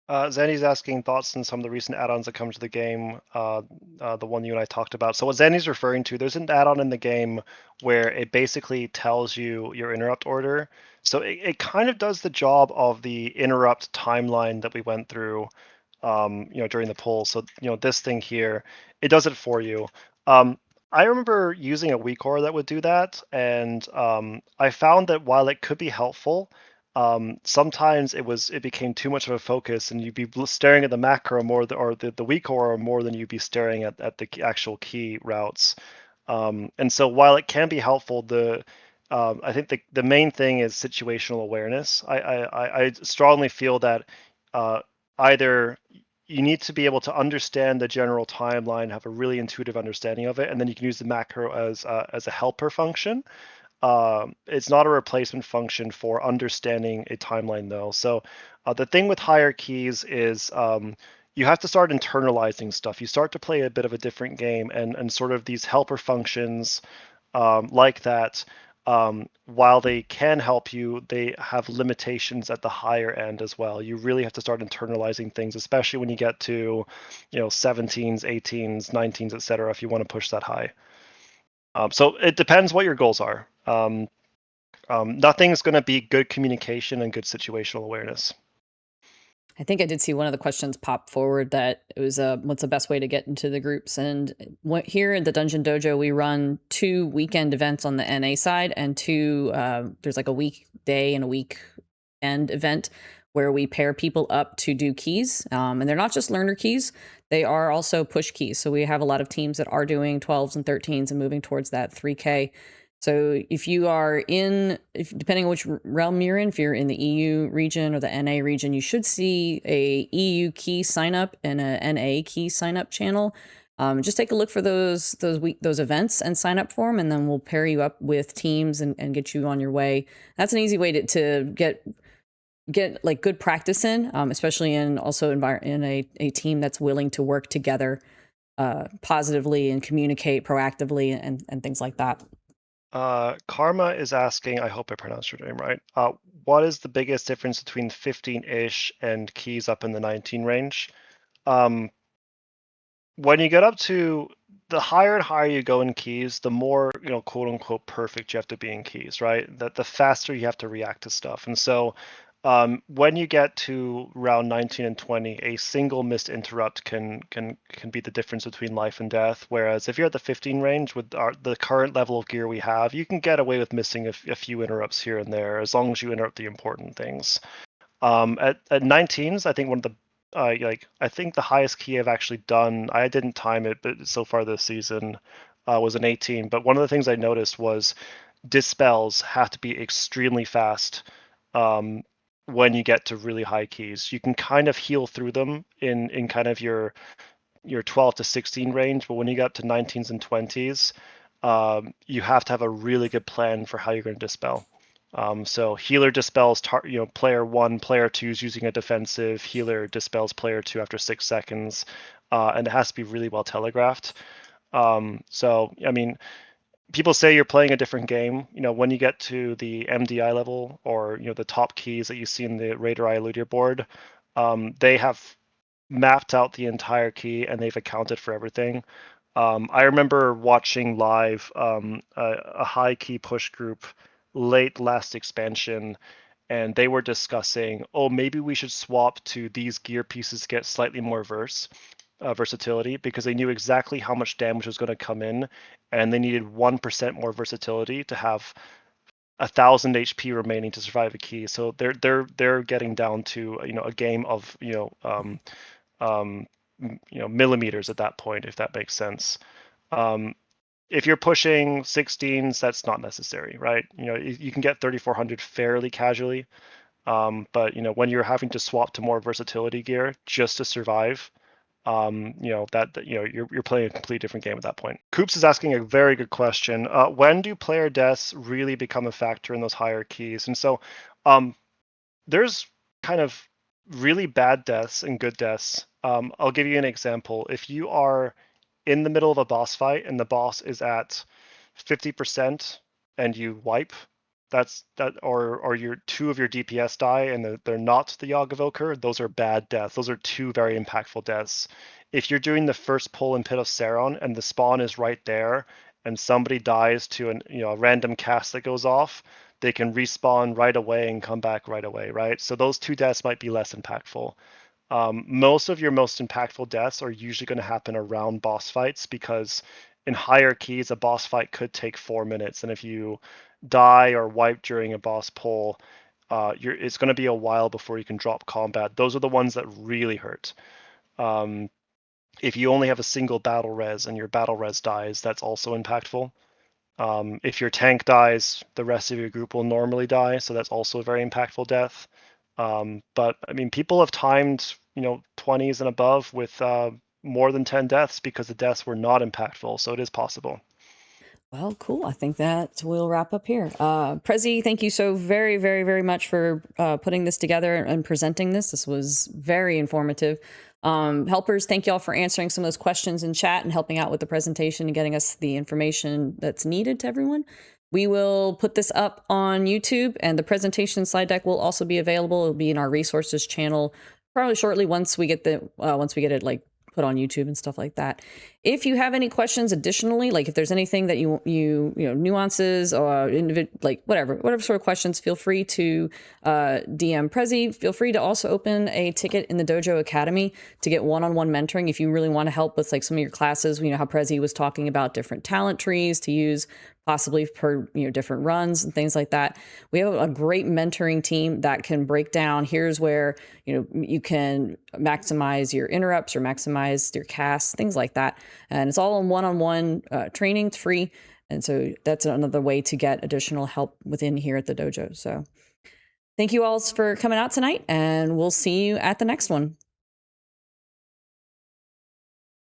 Zandy's asking thoughts on some of the recent add-ons that come to the game, the one you and I talked about. So what Zandy's referring to, there's an add-on in the game where it basically tells you your interrupt order. So it kind of does the job of the interrupt timeline that we went through, during the poll. So, this thing here, it does it for you. I remember using a WeCore that would do that, and I found that while it could be helpful, sometimes it became too much of a focus, and you'd be staring at the macro more, or the WeCore more than you'd be staring at the actual key routes. And so while it can be helpful, I think the main thing is situational awareness. I strongly feel that either you need to be able to understand the general timeline, have a really intuitive understanding of it, and then you can use the macro as a helper function. It's not a replacement function for understanding a timeline, though. So the thing with higher keys is you have to start internalizing stuff. You start to play a bit of a different game, and sort of these helper functions like that, while they can help you, they have limitations at the higher end as well. You really have to start internalizing things, especially when you get to 17s, 18s, 19s, etc., if you want to push that high. So it depends what your goals are. Nothing's going to be good communication and good situational awareness. I think I did see one of the questions pop forward that it was what's the best way to get into the groups? And here in the Dungeon Dojo, we run 2 weekend events on the NA side, and there's like a weekday and a weekend event where we pair people up to do keys. And they're not just learner keys, they are also push keys. So we have a lot of teams that are doing 12s and 13s and moving towards that 3K. So if you are depending on which realm you're in, if you're in the EU region or the NA region, you should see a EU key sign up and a NA key sign up channel. Just take a look for those events and sign up for them, and then we'll pair you up with teams and get you on your way. That's an easy way to get like good practice in, especially in a team that's willing to work together positively and communicate proactively and things like that. Karma is asking, I hope I pronounced your name right. What is the biggest difference between 15-ish and keys up in the 19 range? When you get up to the higher and higher you go in keys, the more, quote unquote, perfect you have to be in keys, right? That the faster you have to react to stuff. And so when you get to round 19 and 20, a single missed interrupt can be the difference between life and death. Whereas if you're at the 15 range with the current level of gear we have, you can get away with missing a few interrupts here and there, as long as you interrupt the important things. At 19s, I think one of the I think the highest key I've actually done, I didn't time it, but so far this season was an 18. But one of the things I noticed was dispels have to be extremely fast. When you get to really high keys, you can kind of heal through them in kind of your 12 to 16 range, but when you get up to 19s and 20s, you have to have a really good plan for how you're going to dispel. So healer dispels player 1, player 2 is using a defensive, healer dispels player 2 after 6 seconds, and it has to be really well telegraphed. So I mean, people say you're playing a different game. When you get to the MDI level, or the top keys that you see in the Raider Eye leaderboard, they have mapped out the entire key and they've accounted for everything. I remember watching live a high key push group late last expansion, and they were discussing, oh, maybe we should swap to these gear pieces to get slightly more versatility, because they knew exactly how much damage was going to come in, and they needed 1% more versatility to have 1,000 HP remaining to survive a key. So they're getting down to a game of millimeters at that point, if that makes sense. If you're pushing 16s, that's not necessary, right? You can get 3,400 fairly casually, but when you're having to swap to more versatility gear just to survive, you're playing a completely different game at that point. Coops is asking a very good question. When do player deaths really become a factor in those higher keys? And so, there's kind of really bad deaths and good deaths. I'll give you an example. If you are in the middle of a boss fight and the boss is at 50% and you wipe, or your two of your DPS die and they're not the Yogg-Evoker, those are bad deaths. Those are two very impactful deaths. If you're doing the first pull in Pit of Saron and the spawn is right there and somebody dies to a random cast that goes off, they can respawn right away and come back right away, right? So those two deaths might be less impactful. Most of your most impactful deaths are usually going to happen around boss fights, because in higher keys, a boss fight could take 4 minutes. And if you die or wipe during a boss pull, it's going to be a while before you can drop combat. Those are the ones that really hurt. If you only have a single battle res and your battle res dies, that's also impactful. If your tank dies, the rest of your group will normally die, so that's also a very impactful death. But I mean, people have timed 20s and above with more than 10 deaths because the deaths were not impactful, so it is possible. Well, cool. I think that we'll wrap up here. Prezzy, thank you so very, very, very much for putting this together and presenting this. This was very informative. Helpers, thank you all for answering some of those questions in chat and helping out with the presentation and getting us the information that's needed to everyone. We will put this up on YouTube, and the presentation slide deck will also be available. It'll be in our resources channel probably shortly once we get it like put on YouTube and stuff like that. If you have any questions additionally, like if there's anything that you nuances or like whatever sort of questions, feel free to DM Prezzy. Feel free to also open a ticket in the Dojo Academy to get one-on-one mentoring if you really want to help with like some of your classes. You know how Prezzy was talking about different talent trees to use possibly per different runs and things like that. We have a great mentoring team that can break down, here's where you can maximize your interrupts or maximize your casts, things like that. And it's all in one-on-one training. It's free. And so that's another way to get additional help within here at the dojo. So thank you all for coming out tonight, and we'll see you at the next one.